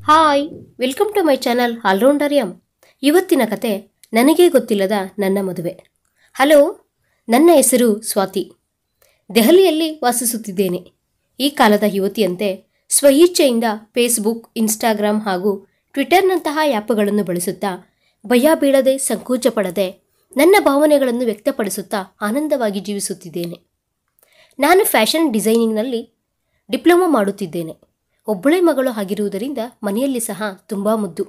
Hi, welcome to my channel allrounder M. ಇವತ್ತಿನ ಕತೆ ನನಗೇ ಗೊತ್ತಿಲ್ಲದ ನನ್ನ ಮದುವೆ. ಹಲೋ, ನನ್ನ ಹೆಸರು ಸ್ವಾತಿ. ದೆಹಲಿಯಲ್ಲಿ ವಾಸಿಸುತ್ತಿದ್ದೇನೆ. ಈ ಕಾಲದ ಯುವತಿಯಂತೆ ಸ್ವಇಚ್ಛೆಯಿಂದ ಫೇಸ್ಬುಕ್, ಇನ್ಸ್ಟಾಗ್ರಾಮ್ ಹಾಗೂ ಟ್ವಿಟರ್ನಂತಹ ಆ್ಯಪ್ಗಳನ್ನು ಬಳಸುತ್ತಾ ಭಯ ಬೀಳದೆ, ಸಂಕೋಚ ಪಡದೆ ನನ್ನ ಭಾವನೆಗಳನ್ನು ವ್ಯಕ್ತಪಡಿಸುತ್ತಾ ಆನಂದವಾಗಿ ಜೀವಿಸುತ್ತಿದ್ದೇನೆ. ನಾನು ಫ್ಯಾಷನ್ ಡಿಸೈನಿಂಗ್ನಲ್ಲಿ ಡಿಪ್ಲೊಮಾ ಮಾಡುತ್ತಿದ್ದೇನೆ. ಒಬ್ಬಳೇ ಮಗಳು ಆಗಿರುವುದರಿಂದ ಮನೆಯಲ್ಲಿ ಸಹ ತುಂಬ ಮುದ್ದು.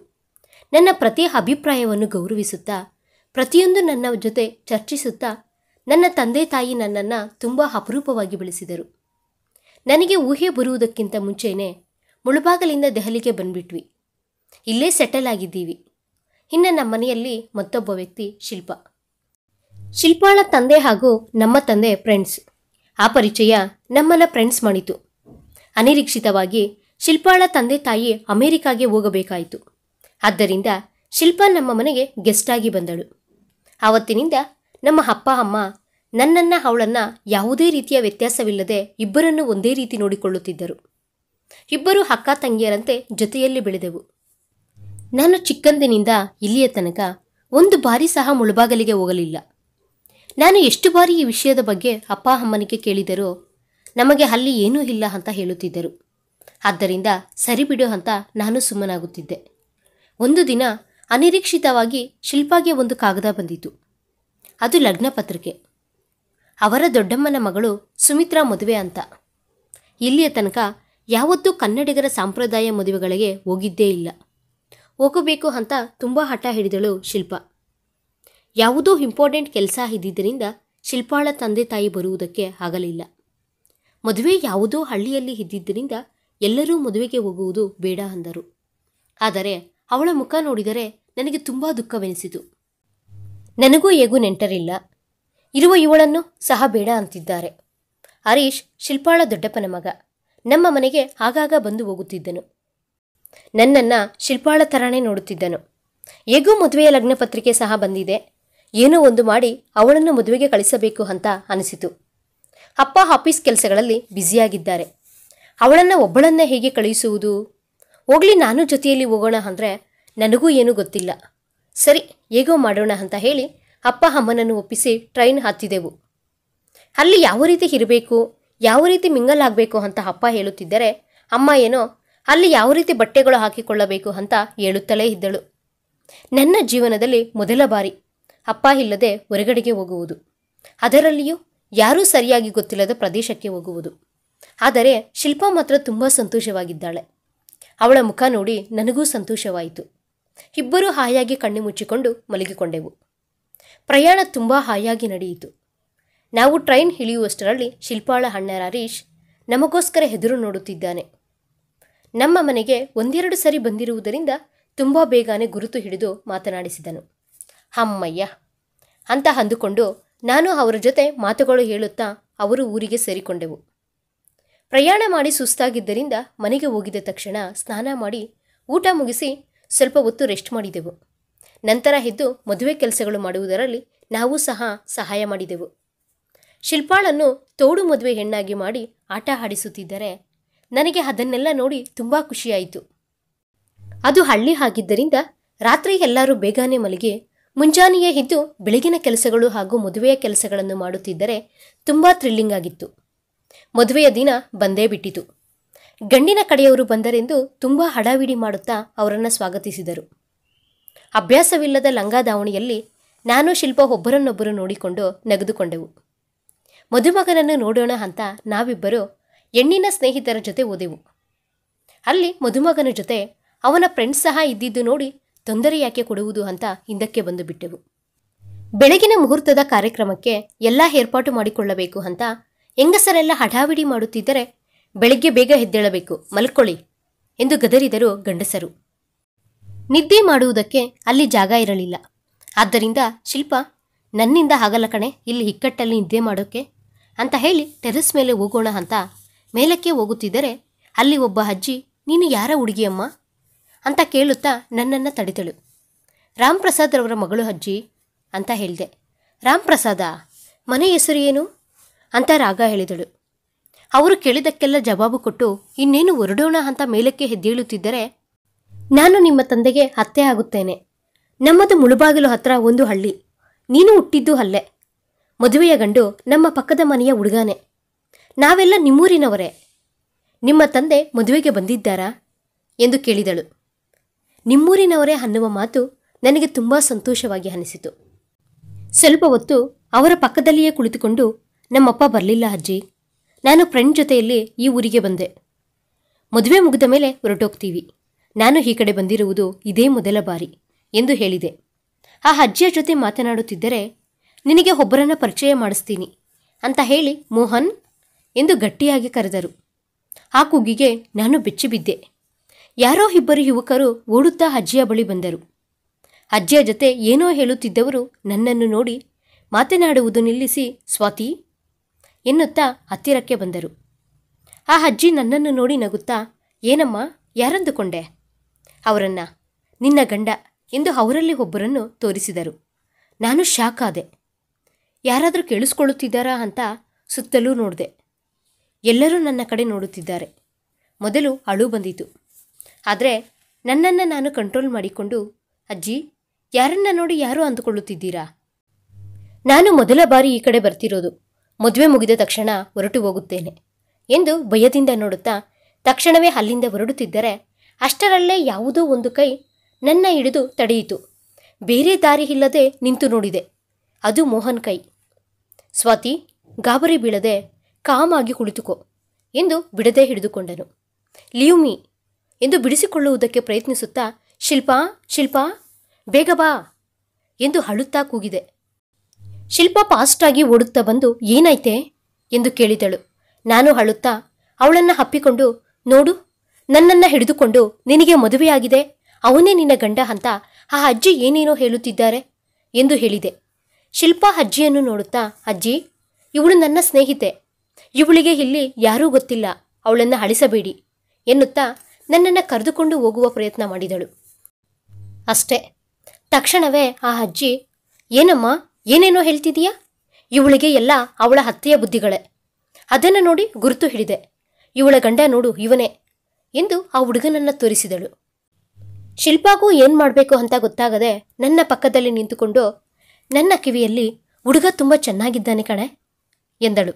ನನ್ನ ಪ್ರತಿ ಅಭಿಪ್ರಾಯವನ್ನು ಗೌರವಿಸುತ್ತಾ, ಪ್ರತಿಯೊಂದು ನನ್ನ ಜೊತೆ ಚರ್ಚಿಸುತ್ತಾ ನನ್ನ ತಂದೆ ತಾಯಿ ನನ್ನನ್ನು ತುಂಬ ಅಪರೂಪವಾಗಿ ಬೆಳೆಸಿದರು. ನನಗೆ ಊಹೆ ಬರುವುದಕ್ಕಿಂತ ಮುಂಚೆಯೇ ಮುಳುಬಾಗಲಿಂದ ದೆಹಲಿಗೆ ಬಂದ್ಬಿಟ್ವಿ. ಇಲ್ಲೇ ಸೆಟಲ್ ಆಗಿದ್ದೀವಿ. ಇನ್ನು ನಮ್ಮ ಮನೆಯಲ್ಲಿ ಮತ್ತೊಬ್ಬ ವ್ಯಕ್ತಿ ಶಿಲ್ಪಾಳ ತಂದೆ ಹಾಗೂ ನಮ್ಮ ತಂದೆ ಫ್ರೆಂಡ್ಸ್. ಆ ಪರಿಚಯ ನಮ್ಮನ್ನು ಫ್ರೆಂಡ್ಸ್ ಮಾಡಿತು. ಅನಿರೀಕ್ಷಿತವಾಗಿ ಶಿಲ್ಪಾಳ ತಂದೆ ತಾಯಿ ಅಮೆರಿಕಾಗೆ ಹೋಗಬೇಕಾಯಿತು. ಆದ್ದರಿಂದ ಶಿಲ್ಪಾ ನಮ್ಮ ಮನೆಗೆ ಗೆಸ್ಟ್ ಆಗಿ ಬಂದಳು. ಆವತ್ತಿನಿಂದ ನಮ್ಮ ಅಪ್ಪ ಅಮ್ಮ ನನ್ನನ್ನು ಅವಳನ್ನು ಯಾವುದೇ ರೀತಿಯ ವ್ಯತ್ಯಾಸವಿಲ್ಲದೆ ಇಬ್ಬರನ್ನು ಒಂದೇ ರೀತಿ ನೋಡಿಕೊಳ್ಳುತ್ತಿದ್ದರು. ಇಬ್ಬರು ಅಕ್ಕ ತಂಗಿಯರಂತೆ ಜೊತೆಯಲ್ಲಿ ಬೆಳೆದೆವು. ನಾನು ಚಿಕ್ಕಂದಿನಿಂದ ಇಲ್ಲಿಯ ತನಕ ಒಂದು ಬಾರಿ ಸಹ ಮುಳುಬಾಗಲಿಗೆ ಹೋಗಲಿಲ್ಲ. ನಾನು ಎಷ್ಟು ಬಾರಿ ಈ ವಿಷಯದ ಬಗ್ಗೆ ಅಪ್ಪ ಅಮ್ಮನಿಗೆ ಕೇಳಿದರೋ ನಮಗೆ ಅಲ್ಲಿ ಏನೂ ಇಲ್ಲ ಅಂತ ಹೇಳುತ್ತಿದ್ದರು. ಆದ್ದರಿಂದ ಸರಿ ಬಿಡು ಅಂತ ನಾನು ಸುಮ್ಮನಾಗುತ್ತಿದ್ದೆ. ಒಂದು ದಿನ ಅನಿರೀಕ್ಷಿತವಾಗಿ ಶಿಲ್ಪಾಗೆ ಒಂದು ಕಾಗದ ಬಂದಿತು. ಅದು ಲಗ್ನ ಪತ್ರಿಕೆ. ಅವರ ದೊಡ್ಡಮ್ಮನ ಮಗಳು ಸುಮಿತ್ರಾ ಮದುವೆ ಅಂತ. ಇಲ್ಲಿಯ ತನಕ ಯಾವತ್ತೂ ಕನ್ನಡಿಗರ ಸಾಂಪ್ರದಾಯ ಮದುವೆಗಳಿಗೆ ಹೋಗಿದ್ದೇ ಇಲ್ಲ. ಹೋಗಬೇಕು ಅಂತ ತುಂಬ ಹಠ ಹಿಡಿದಳು ಶಿಲ್ಪಾ. ಯಾವುದೋ ಇಂಪಾರ್ಟೆಂಟ್ ಕೆಲಸ ಇದ್ದಿದ್ದರಿಂದ ಶಿಲ್ಪಾಳ ತಂದೆ ತಾಯಿ ಬರುವುದಕ್ಕೆ ಆಗಲಿಲ್ಲ. ಮದುವೆ ಯಾವುದೋ ಹಳ್ಳಿಯಲ್ಲಿ ಇದ್ದಿದ್ದರಿಂದ ಎಲ್ಲರೂ ಮದುವೆಗೆ ಹೋಗುವುದು ಬೇಡ ಅಂದರು. ಆದರೆ ಅವಳ ಮುಖ ನೋಡಿದರೆ ನನಗೆ ತುಂಬ ದುಃಖವೆನಿಸಿತು. ನನಗೂ ಹೇಗೂ ನೆಂಟರಿಲ್ಲ, ಇರುವ ಇವಳನ್ನು ಸಹ ಬೇಡ ಅಂತಿದ್ದಾರೆ. ಹರೀಶ್ ಶಿಲ್ಪಾಳ ದೊಡ್ಡಪ್ಪನ ಮಗ. ನಮ್ಮ ಮನೆಗೆ ಆಗಾಗ ಬಂದು ಹೋಗುತ್ತಿದ್ದನು. ನನ್ನನ್ನು ಶಿಲ್ಪಾಳ ಥರನೇ ನೋಡುತ್ತಿದ್ದನು. ಹೇಗೂ ಮದುವೆಯ ಲಗ್ನ ಪತ್ರಿಕೆ ಸಹ ಬಂದಿದೆ, ಏನೋ ಒಂದು ಮಾಡಿ ಅವಳನ್ನು ಮದುವೆಗೆ ಕಳಿಸಬೇಕು ಅಂತ ಅನಿಸಿತು. ಅಪ್ಪ ಆಫೀಸ್ ಕೆಲಸಗಳಲ್ಲಿ ಬ್ಯುಸಿಯಾಗಿದ್ದಾರೆ. ಅವಳನ್ನು ಒಬ್ಬಳನ್ನೇ ಹೇಗೆ ಕಳುಹಿಸುವುದು? ಹೋಗಲಿ, ನಾನು ಜೊತೆಯಲ್ಲಿ ಹೋಗೋಣ ಅಂದರೆ ನನಗೂ ಏನೂ ಗೊತ್ತಿಲ್ಲ. ಸರಿ, ಹೇಗೋ ಮಾಡೋಣ ಅಂತ ಹೇಳಿ ಅಪ್ಪ ಅಮ್ಮನನ್ನು ಒಪ್ಪಿಸಿ ಟ್ರೈನ್ ಹತ್ತಿದೆವು. ಅಲ್ಲಿ ಯಾವ ರೀತಿ ಇರಬೇಕು, ಯಾವ ರೀತಿ ಮಿಂಗಲ್ ಆಗಬೇಕು ಅಂತ ಅಪ್ಪ ಹೇಳುತ್ತಿದ್ದರೆ ಅಮ್ಮ ಏನೋ ಅಲ್ಲಿ ಯಾವ ರೀತಿ ಬಟ್ಟೆಗಳು ಹಾಕಿಕೊಳ್ಳಬೇಕು ಅಂತ ಹೇಳುತ್ತಲೇ ಇದ್ದಳು. ನನ್ನ ಜೀವನದಲ್ಲಿ ಮೊದಲ ಬಾರಿ ಅಪ್ಪ ಇಲ್ಲದೆ ಹೊರಗಡೆಗೆ ಹೋಗುವುದು, ಅದರಲ್ಲಿಯೂ ಯಾರೂ ಸರಿಯಾಗಿ ಗೊತ್ತಿಲ್ಲದ ಪ್ರದೇಶಕ್ಕೆ ಹೋಗುವುದು. ಆದರೆ ಶಿಲ್ಪಾ ಮಾತ್ರ ತುಂಬ ಸಂತೋಷವಾಗಿದ್ದಾಳೆ. ಅವಳ ಮುಖ ನೋಡಿ ನನಗೂ ಸಂತೋಷವಾಯಿತು. ಇಬ್ಬರೂ ಹಾಯಾಗಿ ಕಣ್ಣು ಮುಚ್ಚಿಕೊಂಡು ಮಲಗಿಕೊಂಡೆವು. ಪ್ರಯಾಣ ತುಂಬ ಹಾಯಾಗಿ ನಡೆಯಿತು. ನಾವು ಟ್ರೈನ್ ಇಳಿಯುವಷ್ಟರಲ್ಲಿ ಶಿಲ್ಪಾಳ ಅಣ್ಣ ಹರೀಶ್ ನಮಗೋಸ್ಕರ ಎದುರು ನೋಡುತ್ತಿದ್ದಾನೆ. ನಮ್ಮ ಮನೆಗೆ ಒಂದೆರಡು ಸರಿ ಬಂದಿರುವುದರಿಂದ ತುಂಬ ಬೇಗನೆ ಗುರುತು ಹಿಡಿದು ಮಾತನಾಡಿಸಿದನು. ಅಮ್ಮಯ್ಯ ಅಂತ ಅಂದುಕೊಂಡು ನಾನು ಅವರ ಜೊತೆ ಮಾತುಗಳು ಹೇಳುತ್ತಾ ಅವರು ಊರಿಗೆ ಸೇರಿಕೊಂಡೆವು. ಪ್ರಯಾಣ ಮಾಡಿ ಸುಸ್ತಾಗಿದ್ದರಿಂದ ಮನೆಗೆ ಹೋಗಿದ ತಕ್ಷಣ ಸ್ನಾನ ಮಾಡಿ ಊಟ ಮುಗಿಸಿ ಸ್ವಲ್ಪ ಹೊತ್ತು ರೆಸ್ಟ್ ಮಾಡಿದೆವು. ನಂತರ ಎದ್ದು ಮದುವೆ ಕೆಲಸಗಳು ಮಾಡುವುದರಲ್ಲಿ ನಾವು ಸಹ ಸಹಾಯ ಮಾಡಿದೆವು. ಶಿಲ್ಪಾಳನ್ನು ತೋಡು ಮದುವೆ ಹೆಣ್ಣಾಗಿ ಮಾಡಿ ಆಟ ಆಡಿಸುತ್ತಿದ್ದರೆ ನನಗೆ ಅದನ್ನೆಲ್ಲ ನೋಡಿ ತುಂಬ ಖುಷಿಯಾಯಿತು. ಅದು ಹಳ್ಳಿ ಆಗಿದ್ದರಿಂದ ರಾತ್ರಿ ಎಲ್ಲರೂ ಬೇಗನೆ ಮಲಗಿ ಮುಂಜಾನೆಯೇ ಎದ್ದು ಬೆಳಗಿನ ಕೆಲಸಗಳು ಹಾಗೂ ಮದುವೆಯ ಕೆಲಸಗಳನ್ನು ಮಾಡುತ್ತಿದ್ದರೆ ತುಂಬ ಥ್ರಿಲ್ಲಿಂಗ್ ಆಗಿತ್ತು. ಮದುವೆಯ ದಿನ ಬಂದೇ ಬಿಟ್ಟಿತು. ಗಂಡಿನ ಕಡೆಯವರು ಬಂದರೆಂದು ತುಂಬ ಹಡಾವಿಡಿ ಮಾಡುತ್ತಾ ಅವರನ್ನು ಸ್ವಾಗತಿಸಿದರು. ಅಭ್ಯಾಸವಿಲ್ಲದ ಲಂಗಾದಾವಣಿಯಲ್ಲಿ ನಾನು ಶಿಲ್ಪ ಒಬ್ಬರನ್ನೊಬ್ಬರು ನೋಡಿಕೊಂಡು ನಗೆದುಕೊಂಡೆವು. ಮದುಮಗನನ್ನು ನೋಡೋಣ ಅಂತ ನಾವಿಬ್ಬರು ಹೆಣ್ಣಿನ ಸ್ನೇಹಿತರ ಜೊತೆ ಹೋದೆವು. ಅಲ್ಲಿ ಮದುಮಗನ ಜೊತೆ ಅವನ ಫ್ರೆಂಡ್ಸ್ ಸಹ ಇದ್ದಿದ್ದು ನೋಡಿ ತೊಂದರೆ ಯಾಕೆ ಕೊಡುವುದು ಅಂತ ಹಿಂದಕ್ಕೆ ಬಂದು ಬಿಟ್ಟೆವು. ಬೆಳಗಿನ ಮುಹೂರ್ತದ ಕಾರ್ಯಕ್ರಮಕ್ಕೆ ಎಲ್ಲ ಏರ್ಪಾಟು ಮಾಡಿಕೊಳ್ಳಬೇಕು ಅಂತ ಹೆಂಗಸರೆಲ್ಲ ಹಠಾವಿಡಿ ಮಾಡುತ್ತಿದ್ದರೆ ಬೆಳಗ್ಗೆ ಬೇಗ ಎದ್ದೇಳಬೇಕು, ಮಲ್ಕೊಳ್ಳಿ ಎಂದು ಗದರಿದರು ಗಂಡಸರು. ನಿದ್ದೆ ಮಾಡುವುದಕ್ಕೆ ಅಲ್ಲಿ ಜಾಗ ಇರಲಿಲ್ಲ. ಆದ್ದರಿಂದ ಶಿಲ್ಪ, ನನ್ನಿಂದ ಆಗಲ್ಲ ಕಣೆ ಇಲ್ಲಿ ಇಕ್ಕಟ್ಟಲ್ಲಿ ನಿದ್ದೆ ಮಾಡೋಕ್ಕೆ ಅಂತ ಹೇಳಿ ಟೆರೆಸ್ ಮೇಲೆ ಹೋಗೋಣ ಅಂತ ಮೇಲಕ್ಕೆ ಹೋಗುತ್ತಿದ್ದರೆ ಅಲ್ಲಿ ಒಬ್ಬ ಅಜ್ಜಿ, ನೀನು ಯಾರ ಹುಡುಗಿಯಮ್ಮ ಅಂತ ಕೇಳುತ್ತಾ ನನ್ನನ್ನು ತಡೆದಳು. ರಾಮ್ ಪ್ರಸಾದ್ ರವರ ಮಗಳು ಅಜ್ಜಿ ಅಂತ ಹೇಳಿದೆ. ರಾಮ್ ಪ್ರಸಾದ, ಮನೆ ಹೆಸರು ಏನು ಅಂತ ರಾಗ ಹೇಳಿದಳು. ಅವರು ಕೇಳಿದಕ್ಕೆಲ್ಲ ಜವಾಬು ಕೊಟ್ಟು ಇನ್ನೇನು ಹೊರಡೋಣ ಅಂತ ಮೇಲಕ್ಕೆ ಎದ್ದೇಳುತ್ತಿದ್ದರೆ ನಾನು ನಿಮ್ಮ ತಂದೆಗೆ ಅತ್ತೆ ಆಗುತ್ತೇನೆ. ನಮ್ಮದು ಮುಳುಬಾಗಿಲು ಹತ್ರ ಒಂದು ಹಳ್ಳಿ. ನೀನು ಹುಟ್ಟಿದ್ದು ಅಲ್ಲೇ. ಮದುವೆಯ ಗಂಡು ನಮ್ಮ ಪಕ್ಕದ ಮನೆಯ ಹುಡುಗಾನೆ. ನಾವೆಲ್ಲ ನಿಮ್ಮೂರಿನವರೇ. ನಿಮ್ಮ ತಂದೆ ಮದುವೆಗೆ ಬಂದಿದ್ದಾರಾ ಎಂದು ಕೇಳಿದಳು. ನಿಮ್ಮೂರಿನವರೇ ಅನ್ನುವ ಮಾತು ನನಗೆ ತುಂಬ ಸಂತೋಷವಾಗಿ ಅನಿಸಿತು. ಸ್ವಲ್ಪ ಹೊತ್ತು ಅವರ ಪಕ್ಕದಲ್ಲಿಯೇ ಕುಳಿತುಕೊಂಡು, ನಮ್ಮಪ್ಪ ಬರಲಿಲ್ಲ ಅಜ್ಜಿ. ನಾನು ಫ್ರೆಂಡ್ ಜೊತೆಯಲ್ಲಿ ಈ ಊರಿಗೆ ಬಂದೆ. ಮದುವೆ ಮುಗಿದ ಮೇಲೆ ಹೊರಟೋಗ್ತೀವಿ. ನಾನು ಈ ಕಡೆ ಬಂದಿರುವುದು ಇದೇ ಮೊದಲ ಬಾರಿ ಎಂದು ಹೇಳಿದೆ. ಆ ಅಜ್ಜಿಯ ಜೊತೆ ಮಾತನಾಡುತ್ತಿದ್ದರೆ, ನಿನಗೆ ಒಬ್ಬರನ್ನ ಪರಿಚಯ ಮಾಡಿಸ್ತೀನಿ ಅಂತ ಹೇಳಿ ಮೋಹನ್ ಎಂದು ಗಟ್ಟಿಯಾಗಿ ಕರೆದರು. ಆ ಕೂಗಿಗೆ ನಾನು ಬೆಚ್ಚಿಬಿದ್ದೆ. ಯಾರೋ ಇಬ್ಬರು ಯುವಕರು ಓಡುತ್ತಾ ಅಜ್ಜಿಯ ಬಳಿ ಬಂದರು. ಅಜ್ಜಿಯ ಜೊತೆ ಏನೋ ಹೇಳುತ್ತಿದ್ದವರು ನನ್ನನ್ನು ನೋಡಿ ಮಾತನಾಡುವುದು ನಿಲ್ಲಿಸಿ ಸ್ವಾತಿ ಎನ್ನುತ್ತಾ ಹತ್ತಿರಕ್ಕೆ ಬಂದರು. ಆ ಅಜ್ಜಿ ನನ್ನನ್ನು ನೋಡಿ ನಗುತ್ತಾ, ಏನಮ್ಮ, ಯಾರಂದುಕೊಂಡೆ? ಅವರನ್ನ ನಿನ್ನ ಗಂಡ ಎಂದು ಅವರಲ್ಲಿ ಒಬ್ಬರನ್ನು ತೋರಿಸಿದರು. ನಾನು ಶಾಕ್ ಆದೆ. ಯಾರಾದರೂ ಕೇಳಿಸ್ಕೊಳ್ಳುತ್ತಿದ್ದಾರಾ ಅಂತ ಸುತ್ತಲೂ ನೋಡಿದೆ. ಎಲ್ಲರೂ ನನ್ನ ಕಡೆ ನೋಡುತ್ತಿದ್ದಾರೆ. ಮೊದಲು ಅಳು ಬಂದಿತು. ಆದರೆ ನನ್ನನ್ನು ನಾನು ಕಂಟ್ರೋಲ್ ಮಾಡಿಕೊಂಡು, ಅಜ್ಜಿ, ಯಾರನ್ನ ನೋಡಿ ಯಾರು ಅಂದುಕೊಳ್ಳುತ್ತಿದ್ದೀರಾ? ನಾನು ಮೊದಲ ಬಾರಿ ಈ ಕಡೆ ಬರ್ತಿರೋದು. ಮದುವೆ ಮುಗಿದ ತಕ್ಷಣ ಹೊರಟು ಹೋಗುತ್ತೇನೆ ಎಂದು ಭಯದಿಂದ ನೋಡುತ್ತಾ ತಕ್ಷಣವೇ ಅಲ್ಲಿಂದ ಹೊರಡುತ್ತಿದ್ದರೆ, ಅಷ್ಟರಲ್ಲೇ ಯಾವುದೋ ಒಂದು ಕೈ ನನ್ನ ಹಿಡಿದು ತಡೆಯಿತು. ಬೇರೆ ದಾರಿ ಇಲ್ಲದೆ ನಿಂತು ನೋಡಿದೆ. ಅದು ಮೋಹನ್ ಕೈ. ಸ್ವಾತಿ, ಗಾಬರಿ ಬೀಳದೆ ಕಾಮಾಗಿ ಕುಳಿತುಕೋ ಎಂದು ಬಿಡದೆ ಹಿಡಿದುಕೊಂಡನು. ಲೀವ್ ಮೀ ಎಂದು ಬಿಡಿಸಿಕೊಳ್ಳುವುದಕ್ಕೆ ಪ್ರಯತ್ನಿಸುತ್ತಾ, ಶಿಲ್ಪಾ, ಶಿಲ್ಪಾ, ಬೇಗ ಬಾ ಎಂದು ಅಳುತ್ತಾ ಕೂಗಿದೆ. ಶಿಲ್ಪಾ ಫಾಸ್ಟಾಗಿ ಓಡುತ್ತಾ ಬಂದು, ಏನಾಯ್ತೆ ಎಂದು ಕೇಳಿದಳು. ನಾನು ಅಳುತ್ತಾ ಅವಳನ್ನು ಅಪ್ಪಿಕೊಂಡು, ನೋಡು, ನನ್ನನ್ನು ಹಿಡಿದುಕೊಂಡು ನಿನಗೆ ಮದುವೆಯಾಗಿದೆ, ಅವನೇ ನಿನ್ನ ಗಂಡ ಅಂತ ಆ ಅಜ್ಜಿ ಏನೇನೋ ಹೇಳುತ್ತಿದ್ದಾರೆ ಎಂದು ಹೇಳಿದೆ. ಶಿಲ್ಪಾ ಅಜ್ಜಿಯನ್ನು ನೋಡುತ್ತಾ, ಅಜ್ಜಿ, ಇವಳು ನನ್ನ ಸ್ನೇಹಿತೆ. ಇವಳಿಗೆ ಇಲ್ಲಿ ಯಾರೂ ಗೊತ್ತಿಲ್ಲ. ಅವಳನ್ನು ಅಳಿಸಬೇಡಿ ಎನ್ನುತ್ತಾ ನನ್ನನ್ನು ಕರೆದುಕೊಂಡು ಹೋಗುವ ಪ್ರಯತ್ನ ಮಾಡಿದಳು. ಅಷ್ಟೇ. ತಕ್ಷಣವೇ ಆ ಅಜ್ಜಿ, ಏನಮ್ಮ, ಏನೇನೋ ಹೇಳ್ತಿದೀಯಾ? ಇವಳಿಗೆ ಎಲ್ಲ ಅವಳ ಅತ್ತೆಯ ಬುದ್ಧಿಗಳೇ. ಅದನ್ನು ನೋಡಿ ಗುರುತು ಹಿಡಿದೆ. ಇವಳ ಗಂಡ ನೋಡು, ಇವನೇ ಎಂದು ಆ ಹುಡುಗನನ್ನು ತೋರಿಸಿದಳು. ಶಿಲ್ಪಾಗೂ ಏನು ಮಾಡಬೇಕು ಅಂತ ಗೊತ್ತಾಗದೆ ನನ್ನ ಪಕ್ಕದಲ್ಲಿ ನಿಂತುಕೊಂಡು ನನ್ನ ಕಿವಿಯಲ್ಲಿ, ಹುಡುಗ ತುಂಬ ಚೆನ್ನಾಗಿದ್ದಾನೆ ಕಣೆ ಎಂದಳು.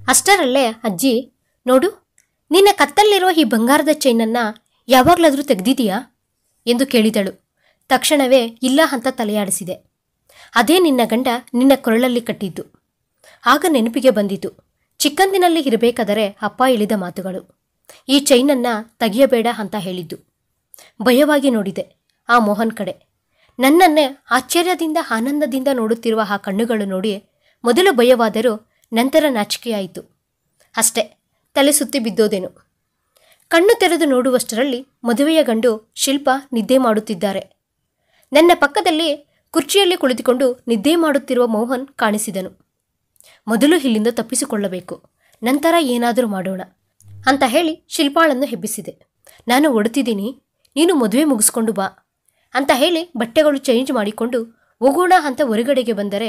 ಅಷ್ಟರಲ್ಲೇ ಅಜ್ಜಿ, ನೋಡು, ನಿನ್ನ ಕತ್ತಲ್ಲಿರೋ ಈ ಬಂಗಾರದ ಚೈನನ್ನು ಯಾವಾಗಲಾದರೂ ತೆಗೆದಿದೀಯಾ ಎಂದು ಕೇಳಿದಳು. ತಕ್ಷಣವೇ ಇಲ್ಲ ಅಂತ ತಲೆಯಾಡಿಸಿದೆ. ಅದೇ ನಿನ್ನ ಗಂಡ ನಿನ್ನ ಕೊರಳಲ್ಲಿ ಕಟ್ಟಿದ್ದು. ಆಗ ನೆನಪಿಗೆ ಬಂದಿತು, ಚಿಕ್ಕಂದಿನಲ್ಲಿ ಇರಬೇಕಾದರೆ ಅಪ್ಪ ಹೇಳಿದ ಮಾತುಗಳು. ಈ ಚೈನನ್ನು ತೆಗೆಯಬೇಡ ಅಂತ ಹೇಳಿದ್ದು. ಭಯವಾಗಿ ನೋಡಿದೆ ಆ ಮೋಹನ್ ಕಡೆ. ನನ್ನನ್ನೇ ಆಶ್ಚರ್ಯದಿಂದ ಆನಂದದಿಂದ ನೋಡುತ್ತಿರುವ ಆ ಕಣ್ಣುಗಳು ನೋಡಿ ಮೊದಲು ಭಯವಾದರೂ ನಂತರ ನಾಚಿಕೆಯಾಯಿತು. ಅಷ್ಟೇ, ತಲೆ ಸುತ್ತಿ ಬಿದ್ದೋದೇನು. ಕಣ್ಣು ತೆರೆದು ನೋಡುವಷ್ಟರಲ್ಲಿ ಮದುವೆಯ ಗಂಡು ಶಿಲ್ಪ ನಿದ್ದೆ ಮಾಡುತ್ತಿದ್ದಾರೆ. ನನ್ನ ಪಕ್ಕದಲ್ಲಿ ಕುರ್ಚಿಯಲ್ಲಿ ಕುಳಿತುಕೊಂಡು ನಿದ್ದೆ ಮಾಡುತ್ತಿರುವ ಮೋಹನ್ ಕಾಣಿಸಿದನು. ಮೊದಲು ಇಲ್ಲಿಂದ ತಪ್ಪಿಸಿಕೊಳ್ಳಬೇಕು, ನಂತರ ಏನಾದರೂ ಮಾಡೋಣ ಅಂತ ಹೇಳಿ ಶಿಲ್ಪಾಳನ್ನು ಹೆಬ್ಬಿಸಿದೆ. ನಾನು ಹೊಡ್ತಿದ್ದೀನಿ, ನೀನು ಮದುವೆ ಮುಗಿಸ್ಕೊಂಡು ಬಾ ಅಂತ ಹೇಳಿ ಬಟ್ಟೆಗಳು ಚೇಂಜ್ ಮಾಡಿಕೊಂಡು ಹೋಗೋಣ ಅಂತ ಹೊರಗಡೆಗೆ ಬಂದರೆ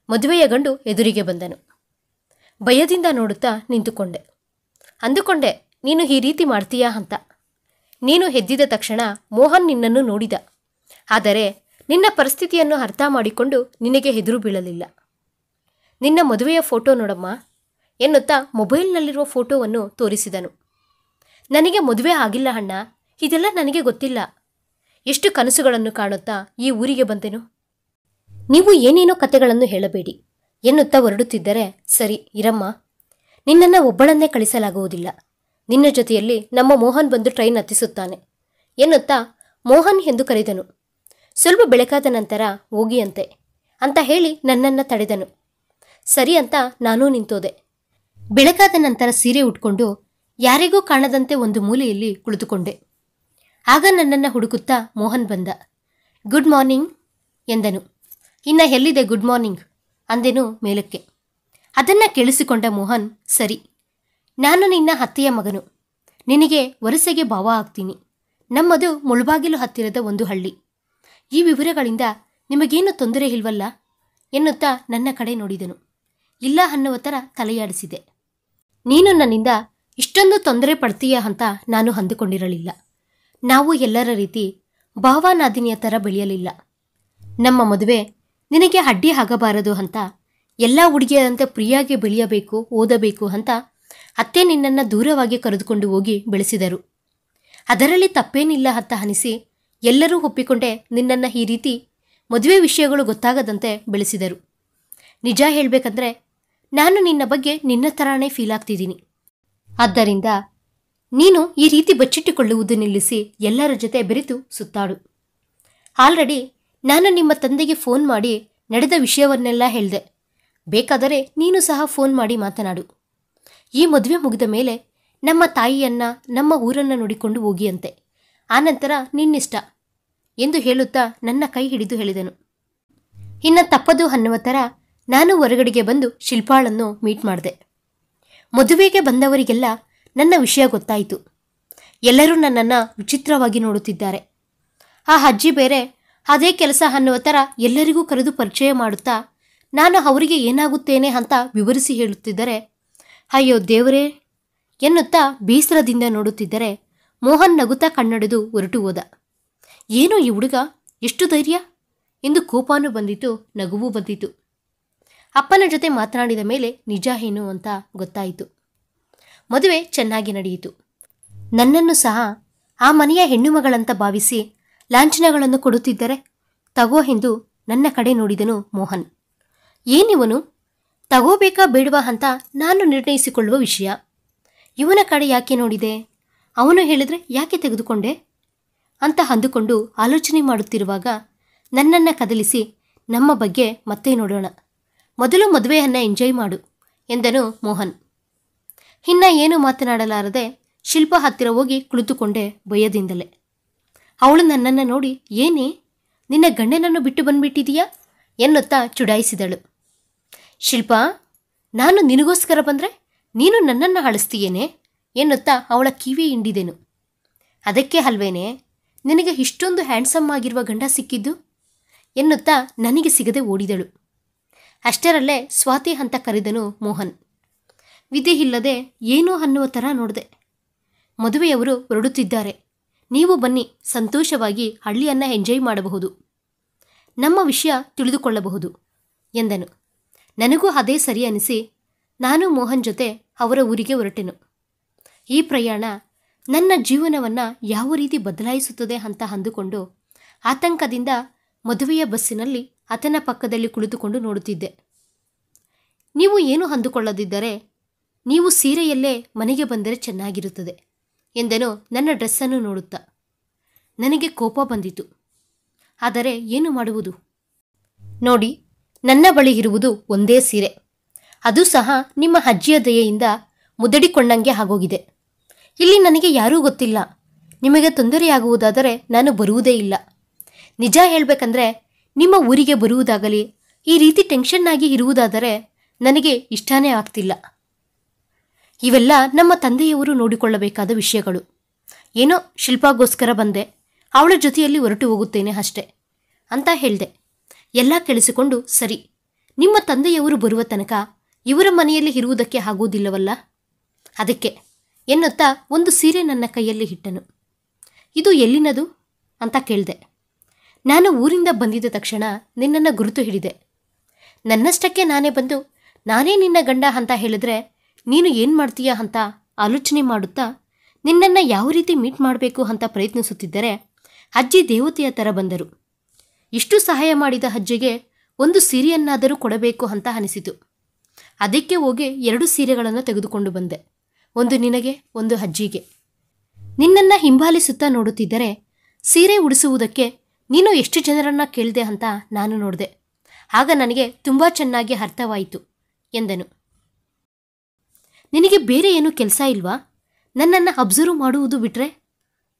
ಮದುವೆಯ ಗಂಡು ಎದುರಿಗೆ ಬಂದನು. ಭಯದಿಂದ ನೋಡುತ್ತಾ ನಿಂತುಕೊಂಡೆ. ಅಂದುಕೊಂಡೆ, ನೀನು ಈ ರೀತಿ ಮಾಡ್ತೀಯಾ ಅಂತ. ನೀನು ಎದ್ದಿದ ತಕ್ಷಣ ಮೋಹನ್ ನಿನ್ನನ್ನು ನೋಡಿದ. ಆದರೆ ನಿನ್ನ ಪರಿಸ್ಥಿತಿಯನ್ನು ಅರ್ಥ ಮಾಡಿಕೊಂಡು ನಿನಗೆ ಎದುರು ಬೀಳಲಿಲ್ಲ. ನಿನ್ನ ಮದುವೆಯ ಫೋಟೋ ನೋಡಮ್ಮ ಎನ್ನುತ್ತಾ ಮೊಬೈಲ್ನಲ್ಲಿರುವ ಫೋಟೋವನ್ನು ತೋರಿಸಿದನು. ನನಗೆ ಮದುವೆ ಆಗಿಲ್ಲ ಅಣ್ಣ, ಇದೆಲ್ಲ ನನಗೆ ಗೊತ್ತಿಲ್ಲ. ಎಷ್ಟು ಕನಸುಗಳನ್ನು ಕಾಣುತ್ತಾ ಈ ಊರಿಗೆ ಬಂದೆನು. ನೀವು ಏನೇನೋ ಕತೆಗಳನ್ನು ಹೇಳಬೇಡಿ ಎನ್ನುತ್ತಾ ಹೊರಡುತ್ತಿದ್ದರೆ, ಸರಿ ಇರಮ್ಮ, ನಿನ್ನನ್ನು ಒಬ್ಬಳನ್ನೇ ಕಳಿಸಲಾಗುವುದಿಲ್ಲ. ನಿನ್ನ ಜೊತೆಯಲ್ಲಿ ನಮ್ಮ ಮೋಹನ್ ಬಂದು ಟ್ರೈನ್ ಹತ್ತಿಸುತ್ತಾನೆ ಎನ್ನುತ್ತಾ ಮೋಹನ್ ಎಂದು ಕರೆದನು. ಸ್ವಲ್ಪ ಬೆಳಕಾದ ನಂತರ ಹೋಗಿಯಂತೆ ಅಂತ ಹೇಳಿ ನನ್ನನ್ನು ತಡೆದನು. ಸರಿ ಅಂತ ನಾನೂ ನಿಂತೋದೆ. ಬೆಳಕಾದ ನಂತರ ಸೀರೆ ಉಟ್ಕೊಂಡು ಯಾರಿಗೂ ಕಾಣದಂತೆ ಒಂದು ಮೂಲೆಯಲ್ಲಿ ಕುಳಿತುಕೊಂಡೆ. ಆಗ ನನ್ನನ್ನು ಹುಡುಕುತ್ತಾ ಮೋಹನ್ ಬಂದ. ಗುಡ್ ಮಾರ್ನಿಂಗ್ ಎಂದನು. ಇನ್ನು ಎಲ್ಲಿದೆ ಗುಡ್ ಮಾರ್ನಿಂಗ್ ಅಂದೆನು ಮೇಲಕ್ಕೆ. ಅದನ್ನು ಕೇಳಿಸಿಕೊಂಡ ಮೋಹನ್, ಸರಿ, ನಾನು ನಿನ್ನ ಅತ್ತೆಯ ಮಗನು. ನಿನಗೆ ವರಸೆಗೆ ಭಾವ ಆಗ್ತೀನಿ. ನಮ್ಮದು ಮುಳುಬಾಗಿಲು ಹತ್ತಿರದ ಒಂದು ಹಳ್ಳಿ. ಈ ವಿವರಗಳಿಂದ ನಿಮಗೇನು ತೊಂದರೆ ಇಲ್ವಲ್ಲ ಎನ್ನುತ್ತಾ ನನ್ನ ಕಡೆ ನೋಡಿದನು. ಇಲ್ಲ ಅನ್ನುವ ಥರ ತಲೆಯಾಡಿಸಿದೆ. ನೀನು ನನ್ನಿಂದ ಇಷ್ಟೊಂದು ತೊಂದರೆ ಪಡ್ತೀಯಾ ಅಂತ ನಾನು ಅಂದುಕೊಂಡಿರಲಿಲ್ಲ. ನಾವು ಎಲ್ಲರ ರೀತಿ ಭಾವನಾದಿನಿಯ ಥರ ಬೆಳೆಯಲಿಲ್ಲ. ನಮ್ಮ ಮದುವೆ ನಿನಗೆ ಅಡ್ಡಿ ಆಗಬಾರದು ಅಂತ, ಎಲ್ಲ ಹುಡುಗಿಯರಂತೆ ಪ್ರಿಯಾಗಿ ಬೆಳೆಯಬೇಕು, ಓದಬೇಕು ಅಂತ ಅತ್ತೆ ನಿನ್ನನ್ನು ದೂರವಾಗಿ ಕರೆದುಕೊಂಡು ಹೋಗಿ ಬೆಳೆಸಿದರು. ಅದರಲ್ಲಿ ತಪ್ಪೇನಿಲ್ಲ ಅಂತ ಅನಿಸಿ ಎಲ್ಲರೂ ಒಪ್ಪಿಕೊಂಡೆ ನಿನ್ನನ್ನು ಈ ರೀತಿ ಮದುವೆ ವಿಷಯಗಳು ಗೊತ್ತಾಗದಂತೆ ಬೆಳೆಸಿದರು. ನಿಜ ಹೇಳಬೇಕಂದ್ರೆ ನಾನು ನಿನ್ನ ಬಗ್ಗೆ ನಿನ್ನ ಥರಾನೇ ಫೀಲ್ ಆಗ್ತಿದ್ದೀನಿ. ಆದ್ದರಿಂದ ನೀನು ಈ ರೀತಿ ಬಚ್ಚಿಟ್ಟುಕೊಳ್ಳುವುದು ನಿಲ್ಲಿಸಿ ಎಲ್ಲರ ಜೊತೆ ಬೆರೆತು ಸುತ್ತಾಡು. ಆಲ್ರೆಡಿ ನಾನು ನಿಮ್ಮ ತಂದೆಗೆ ಫೋನ್ ಮಾಡಿ ನಡೆದ ವಿಷಯವನ್ನೆಲ್ಲ ಹೇಳಿದೆ. ಬೇಕಾದರೆ ನೀನು ಸಹ ಫೋನ್ ಮಾಡಿ ಮಾತನಾಡು. ಈ ಮದುವೆ ಮುಗಿದ ಮೇಲೆ ನಮ್ಮ ತಾಯಿಯನ್ನ, ನಮ್ಮ ಊರನ್ನು ನೋಡಿಕೊಂಡು ಹೋಗಿಯಂತೆ. ಆನಂತರ ನಿನ್ನಿಷ್ಟ ಎಂದು ಹೇಳುತ್ತಾ ನನ್ನ ಕೈ ಹಿಡಿದು ಹೇಳಿದನು. ಇನ್ನು ತಪ್ಪದು ಅನ್ನುವ ಥರ ನಾನು ಹೊರಗಡೆಗೆ ಬಂದು ಶಿಲ್ಪಾಳನ್ನು ಮೀಟ್ ಮಾಡಿದೆ. ಮದುವೆಗೆ ಬಂದವರಿಗೆಲ್ಲ ನನ್ನ ವಿಷಯ ಗೊತ್ತಾಯಿತು. ಎಲ್ಲರೂ ನನ್ನನ್ನು ವಿಚಿತ್ರವಾಗಿ ನೋಡುತ್ತಿದ್ದಾರೆ. ಆ ಅಜ್ಜಿ ಬೇರೆ ಅದೇ ಕೆಲಸ ಅನ್ನುವ ಥರ ಎಲ್ಲರಿಗೂ ಕರೆದು ಪರಿಚಯ ಮಾಡುತ್ತಾ ನಾನು ಅವರಿಗೆ ಏನಾಗುತ್ತೇನೆ ಅಂತ ವಿವರಿಸಿ ಹೇಳುತ್ತಿದ್ದರೆ, ಅಯ್ಯೋ ದೇವರೇ ಎನ್ನುತ್ತಾ ಬೇಸರದಿಂದ ನೋಡುತ್ತಿದ್ದರೆ ಮೋಹನ್ ನಗುತ್ತಾ ಕಣ್ಣೊಡೆದು ಹೊರಟು ಹೋದ. ಏನು ಈ ಹುಡುಗ, ಎಷ್ಟು ಧೈರ್ಯ ಎಂದು ಕೋಪನೂ ಬಂದಿತು, ನಗುವೂ ಬಂದಿತು. ಅಪ್ಪನ ಜೊತೆ ಮಾತನಾಡಿದ ಮೇಲೆ ನಿಜ ಏನು ಅಂತ ಗೊತ್ತಾಯಿತು. ಮದುವೆ ಚೆನ್ನಾಗಿ ನಡೆಯಿತು. ನನ್ನನ್ನು ಸಹ ಆ ಮನೆಯ ಹೆಣ್ಣು ಮಗಳಂತ ಭಾವಿಸಿ ಲಾಂಛನಗಳನ್ನು ಕೊಡುತ್ತಿದ್ದರೆ ತಗೋ ಎಂದು ನನ್ನ ಕಡೆ ನೋಡಿದನು ಮೋಹನ್. ಏನಿವನು, ತಗೋಬೇಕಾ ಬೇಡವಾ ಅಂತ ನಾನು ನಿರ್ಣಯಿಸಿಕೊಳ್ಳುವ ವಿಷಯ. ಇವನ ಕಡೆ ಯಾಕೆ ನೋಡಿದೆ, ಅವನು ಹೇಳಿದರೆ ಯಾಕೆ ತೆಗೆದುಕೊಂಡೆ ಅಂತ ಅಂದುಕೊಂಡು ಆಲೋಚನೆ ಮಾಡುತ್ತಿರುವಾಗ ನನ್ನನ್ನು ಕದಲಿಸಿ, ನಮ್ಮ ಬಗ್ಗೆ ಮತ್ತೆ ನೋಡೋಣ, ಮೊದಲು ಮದುವೆಯನ್ನು ಎಂಜಾಯ್ ಮಾಡು ಎಂದನು ಮೋಹನ್. ಇನ್ನ ಏನು ಮಾತನಾಡಲಾರದೆ ಶಿಲ್ಪ ಹತ್ತಿರ ಹೋಗಿ ಕುಳಿತುಕೊಂಡೆ ಭಯದಿಂದಲೇ. ಅವಳು ನನ್ನನ್ನು ನೋಡಿ, ಏನೇ ನಿನ್ನ ಗಂಡನನ್ನು ಬಿಟ್ಟು ಬಂದ್ಬಿಟ್ಟಿದೀಯಾ ಎನ್ನುತ್ತಾ ಚುಡಾಯಿಸಿದಳು. ಶಿಲ್ಪ, ನಾನು ನಿನಗೋಸ್ಕರ ಬಂದರೆ ನೀನು ನನ್ನನ್ನು ಅಳಿಸ್ತೀಯೇನೆ ಎನ್ನುತ್ತಾ ಅವಳ ಕಿವಿ ಹಿಂಡಿದೆನು. ಅದಕ್ಕೆ ಅಲ್ವೇನೆ ನಿನಗೆ ಇಷ್ಟೊಂದು ಹ್ಯಾಂಡ್ಸಮ್ ಆಗಿರುವ ಗಂಡ ಸಿಕ್ಕಿದ್ದು ಎನ್ನುತ್ತಾ ನನಗೆ ಸಿಗದೆ ಓಡಿದಳು. ಅಷ್ಟರಲ್ಲೇ ಸ್ವಾತಿ ಅಂತ ಕರೆದನು ಮೋಹನ್. ವಿಧಿ ಇಲ್ಲದೆ ಏನೋ ಅನ್ನುವ ಥರ ನೋಡಿದೆ. ಮದುವೆಯವರು ಹೊರಡುತ್ತಿದ್ದಾರೆ, ನೀವು ಬನ್ನಿ, ಸಂತೋಷವಾಗಿ ಹಳ್ಳಿಯನ್ನು ಎಂಜಾಯ್ ಮಾಡಬಹುದು, ನಮ್ಮ ವಿಷಯ ತಿಳಿದುಕೊಳ್ಳಬಹುದು ಎಂದನು. ನನಗೂ ಅದೇ ಸರಿ ಅನಿಸಿ ನಾನು ಮೋಹನ್ ಜೊತೆ ಅವರ ಊರಿಗೆ ಹೊರಟೆನು. ಈ ಪ್ರಯಾಣ ನನ್ನ ಜೀವನವನ್ನು ಯಾವ ರೀತಿ ಬದಲಾಯಿಸುತ್ತದೆ ಅಂತ ಅಂದುಕೊಂಡು ಆತಂಕದಿಂದ ಮದುವೆಯ ಬಸ್ಸಿನಲ್ಲಿ ಆತನ ಪಕ್ಕದಲ್ಲಿ ಕುಳಿತುಕೊಂಡು ನೋಡುತ್ತಿದ್ದೆ. ನೀವು ಏನು ಅಂದುಕೊಳ್ಳದಿದ್ದರೆ ನೀವು ಸೀರೆಯಲ್ಲೇ ಮನೆಗೆ ಬಂದರೆ ಚೆನ್ನಾಗಿರುತ್ತದೆ ಎಂದನು ನನ್ನ ಡ್ರೆಸ್ಸನ್ನು ನೋಡುತ್ತಾ. ನನಗೆ ಕೋಪ ಬಂದಿತು. ಆದರೆ ಏನು ಮಾಡುವುದು? ನೋಡಿ, ನನ್ನ ಬಳಿ ಇರುವುದು ಒಂದೇ ಸೀರೆ, ಅದು ಸಹ ನಿಮ್ಮ ಅಜ್ಜಿಯ ದಯೆಯಿಂದ ಮುದಡಿಕೊಂಡಂಗೆ ಆಗೋಗಿದೆ. ಇಲ್ಲಿ ನನಗೆ ಯಾರೂ ಗೊತ್ತಿಲ್ಲ. ನಿಮಗೆ ತೊಂದರೆಯಾಗುವುದಾದರೆ ನಾನು ಬರುವುದೇ ಇಲ್ಲ. ನಿಜ ಹೇಳಬೇಕಂದ್ರೆ ನಿಮ್ಮ ಊರಿಗೆ ಬರುವುದಾಗಲಿ ಈ ರೀತಿ ಟೆನ್ಷನ್ನಾಗಿ ಇರುವುದಾದರೆ ನನಗೆ ಇಷ್ಟನೇ ಆಗ್ತಿಲ್ಲ. ಇವೆಲ್ಲ ನಮ್ಮ ತಂದೆಯವರು ನೋಡಿಕೊಳ್ಳಬೇಕಾದ ವಿಷಯಗಳು. ಏನೋ ಶಿಲ್ಪಾಗೋಸ್ಕರ ಬಂದೆ, ಅವಳ ಜೊತೆಯಲ್ಲಿ ಹೊರಟು ಹೋಗುತ್ತೇನೆ ಅಷ್ಟೆ ಅಂತ ಹೇಳಿದೆ. ಎಲ್ಲ ಕೇಳಿಸಿಕೊಂಡು, ಸರಿ, ನಿಮ್ಮ ತಂದೆಯವರು ಬರುವ ತನಕ ಇವರ ಮನೆಯಲ್ಲಿ ಇರುವುದಕ್ಕೆ ಆಗುವುದಿಲ್ಲವಲ್ಲ, ಅದಕ್ಕೆ ಎನ್ನುತ್ತಾ ಒಂದು ಸೀರೆ ನನ್ನ ಕೈಯಲ್ಲಿ ಇಟ್ಟನು. ಇದು ಎಲ್ಲಿನದು ಅಂತ ಕೇಳಿದೆ. ನಾನು ಊರಿಂದ ಬಂದಿದ್ದ ತಕ್ಷಣ ನಿನ್ನನ್ನು ಗುರುತು ಹಿಡಿದೆ. ನನ್ನಷ್ಟಕ್ಕೆ ನಾನೇ ಬಂದು ನಾನೇ ನಿನ್ನ ಗಂಡ ಅಂತ ಹೇಳಿದ್ರೆ ನೀನು ಏನು ಮಾಡ್ತೀಯಾ ಅಂತ ಆಲೋಚನೆ ಮಾಡುತ್ತಾ ನಿನ್ನನ್ನು ಯಾವ ರೀತಿ ಮೀಟ್ ಮಾಡಬೇಕು ಅಂತ ಪ್ರಯತ್ನಿಸುತ್ತಿದ್ದರೆ ಅಜ್ಜಿ ದೇವತೆಯ ಥರ ಬಂದರು. ಇಷ್ಟು ಸಹಾಯ ಮಾಡಿದ ಅಜ್ಜಿಗೆ ಒಂದು ಸೀರೆಯನ್ನಾದರೂ ಕೊಡಬೇಕು ಅಂತ ಅನಿಸಿತು. ಅದಕ್ಕೆ ಹೋಗಿ 2 ಸೀರೆಗಳನ್ನು ತೆಗೆದುಕೊಂಡು ಬಂದೆ, ಒಂದು ನಿನಗೆ, ಒಂದು ಅಜ್ಜಿಗೆ. ನಿನ್ನನ್ನು ಹಿಂಬಾಲಿಸುತ್ತಾ ನೋಡುತ್ತಿದ್ದರೆ ಸೀರೆ ಉಡಿಸುವುದಕ್ಕೆ ನೀನು ಎಷ್ಟು ಜನರನ್ನ ಕೇಳಿದೆ ಅಂತ ನಾನು ನೋಡಿದೆ. ಆಗ ನನಗೆ ತುಂಬ ಚೆನ್ನಾಗಿ ಅರ್ಥವಾಯಿತು ಎಂದನು. ನಿನಗೆ ಬೇರೆ ಏನೂ ಕೆಲಸ ಇಲ್ವಾ, ನನ್ನನ್ನು ಅಬ್ಸರ್ವ್ ಮಾಡುವುದು ಬಿಟ್ರೆ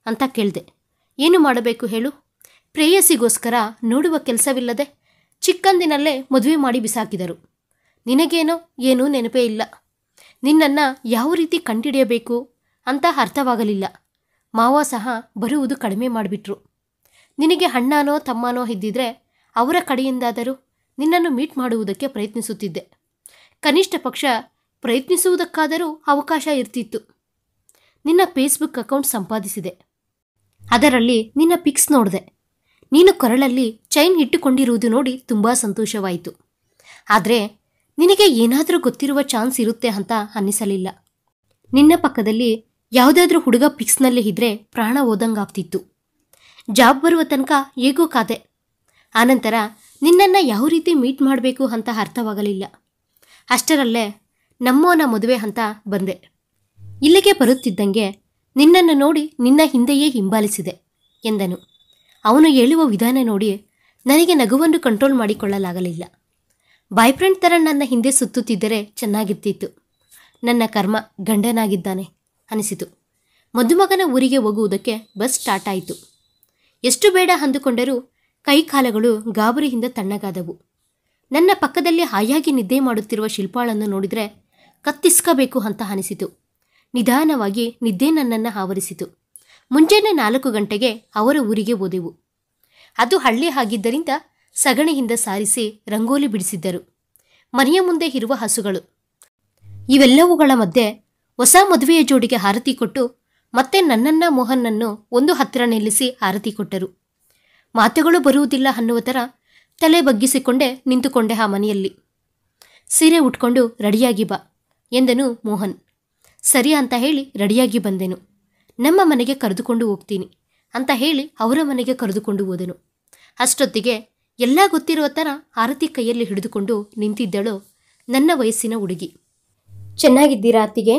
ಅಂತ ಕೇಳಿದೆ. ಏನು ಮಾಡಬೇಕು ಹೇಳು? ಪ್ರೇಯಸಿಗೋಸ್ಕರ ನೋಡುವ ಕೆಲಸವಿಲ್ಲದೆ ಚಿಕ್ಕಂದಿನಲ್ಲೇ ಮದುವೆ ಮಾಡಿ ಬಿಸಾಕಿದರು. ನಿನಗೇನೋ ಏನೂ ನೆನಪೇ ಇಲ್ಲ. ನಿನ್ನನ್ನು ಯಾವ ರೀತಿ ಕಂಡುಹಿಡಿಯಬೇಕು ಅಂತ ಅರ್ಥವಾಗಲಿಲ್ಲ. ಮಾವ ಸಹ ಬರುವುದು ಕಡಿಮೆ ಮಾಡಿಬಿಟ್ರು. ನಿನಗೆ ಅಣ್ಣನೋ ತಮ್ಮನೋ ಇದ್ದಿದ್ರೆ ಅವರ ಕಡೆಯಿಂದಾದರೂ ನಿನ್ನನ್ನು ಮೀಟ್ ಮಾಡುವುದಕ್ಕೆ ಪ್ರಯತ್ನಿಸುತ್ತಿದ್ದೆ. ಕನಿಷ್ಠ ಪಕ್ಷ ಪ್ರಯತ್ನಿಸುವುದಕ್ಕಾದರೂ ಅವಕಾಶ ಇರ್ತಿತ್ತು. ನಿನ್ನ ಫೇಸ್ಬುಕ್ ಅಕೌಂಟ್ ಸಂಪಾದಿಸಿದೆ. ಅದರಲ್ಲಿ ನಿನ್ನ ಪಿಕ್ಸ್ ನೋಡಿದೆ. ನೀನು ಕೊರಳಲ್ಲಿ ಚೈನ್ ಇಟ್ಟುಕೊಂಡಿರುವುದು ನೋಡಿ ತುಂಬ ಸಂತೋಷವಾಯಿತು. ಆದರೆ ನಿನಗೆ ಏನಾದರೂ ಗೊತ್ತಿರುವ ಚಾನ್ಸ್ ಇರುತ್ತೆ ಅಂತ ಅನ್ನಿಸಲಿಲ್ಲ. ನಿನ್ನ ಪಕ್ಕದಲ್ಲಿ ಯಾವುದಾದ್ರೂ ಹುಡುಗ ಪಿಕ್ಸ್ನಲ್ಲಿ ಇದ್ರೆ ಪ್ರಾಣ ಹೋದಂಗಾಗ್ತಿತ್ತು. ಜಾಬ್ ಬರುವ ತನಕ ಹೇಗೋ ಕಾದೆ. ಆನಂತರ ನಿನ್ನನ್ನು ಯಾವ ರೀತಿ ಮೀಟ್ ಮಾಡಬೇಕು ಅಂತ ಅರ್ಥವಾಗಲಿಲ್ಲ. ಅಷ್ಟರಲ್ಲೇ ನಮ್ಮೋನ ಮದುವೆ ಅಂತ ಬಂದೆ. ಇಲ್ಲಿಗೆ ಬರುತ್ತಿದ್ದಂಗೆ ನಿನ್ನನ್ನು ನೋಡಿ ನಿನ್ನ ಹಿಂದೆಯೇ ಹಿಂಬಾಲಿಸಿದೆ ಎಂದನು. ಅವನು ಹೇಳುವ ವಿಧಾನ ನೋಡಿ ನನಗೆ ನಗುವನ್ನು ಕಂಟ್ರೋಲ್ ಮಾಡಿಕೊಳ್ಳಲಾಗಲಿಲ್ಲ. ಬಾಯ್ ಫ್ರೆಂಡ್ ಥರ ನನ್ನ ಹಿಂದೆ ಸುತ್ತುತ್ತಿದ್ದರೆ ಚೆನ್ನಾಗಿರ್ತಿತ್ತು. ನನ್ನ ಕರ್ಮ ಗಂಡನಾಗಿದ್ದಾನೆ ಅನಿಸಿತು. ಮದುಮಗನ ಊರಿಗೆ ಹೋಗುವುದಕ್ಕೆ ಬಸ್ ಸ್ಟಾರ್ಟ್ ಆಯಿತು. ಎಷ್ಟು ಬೇಡ ಅಂದುಕೊಂಡರೂ ಕೈಕಾಲಗಳು ಗಾಬರಿಯಿಂದ ತಣ್ಣಗಾದವು. ನನ್ನ ಪಕ್ಕದಲ್ಲಿ ಹಾಯಾಗಿ ನಿದ್ದೆ ಮಾಡುತ್ತಿರುವ ಶಿಲ್ಪಾಳನ್ನು ನೋಡಿದರೆ ಕತ್ತಿಸ್ಕಬೇಕು ಅಂತ ಅನಿಸಿತು. ನಿಧಾನವಾಗಿ ನಿದ್ದೆ ನನ್ನನ್ನು ಆವರಿಸಿತು. ಮುಂಜಾನೆ 4 ಗಂಟೆಗೆ ಅವರ ಊರಿಗೆ ಹೋದೆವು. ಅದು ಹಳ್ಳಿ ಆಗಿದ್ದರಿಂದ ಸಗಣಿಯಿಂದ ಸಾರಿಸಿ ರಂಗೋಲಿ ಬಿಡಿಸಿದ್ದರು. ಮನೆಯ ಮುಂದೆ ಇರುವ ಹಸುಗಳು. ಇವೆಲ್ಲವುಗಳ ಮಧ್ಯೆ ಹೊಸ ಮದುವೆಯ ಜೋಡಿಗೆ ಆರತಿ ಕೊಟ್ಟು ಮತ್ತೆ ನನ್ನನ್ನ ಮೋಹನ್ನನ್ನು ಒಂದು ಹತ್ತಿರ ನಿಲ್ಲಿಸಿ ಆರತಿ ಕೊಟ್ಟರು. ಮಾತುಗಳು ಬರುವುದಿಲ್ಲ ಅನ್ನುವ ಥರ ತಲೆ ಬಗ್ಗಿಸಿಕೊಂಡೇ ನಿಂತುಕೊಂಡೆ ಆ ಮನೆಯಲ್ಲಿ. ಸೀರೆ ಉಟ್ಕೊಂಡು ರೆಡಿಯಾಗಿ ಬಾ ಎಂದನು ಮೋಹನ್. ಸರಿ ಅಂತ ಹೇಳಿ ರೆಡಿಯಾಗಿ ಬಂದೆನು. ನಮ್ಮ ಮನೆಗೆ ಕರೆದುಕೊಂಡು ಹೋಗ್ತೀನಿ ಅಂತ ಹೇಳಿ ಅವರ ಮನೆಗೆ ಕರೆದುಕೊಂಡು ಹೋದೆನು. ಅಷ್ಟೊತ್ತಿಗೆ ಎಲ್ಲ ಗೊತ್ತಿರುವ ಥರ ಆರತಿ ಕೈಯಲ್ಲಿ ಹಿಡಿದುಕೊಂಡು ನಿಂತಿದ್ದಳು ನನ್ನ ವಯಸ್ಸಿನ ಹುಡುಗಿ. ಚೆನ್ನಾಗಿದ್ದೀರಾ ಅತ್ತಿಗೆ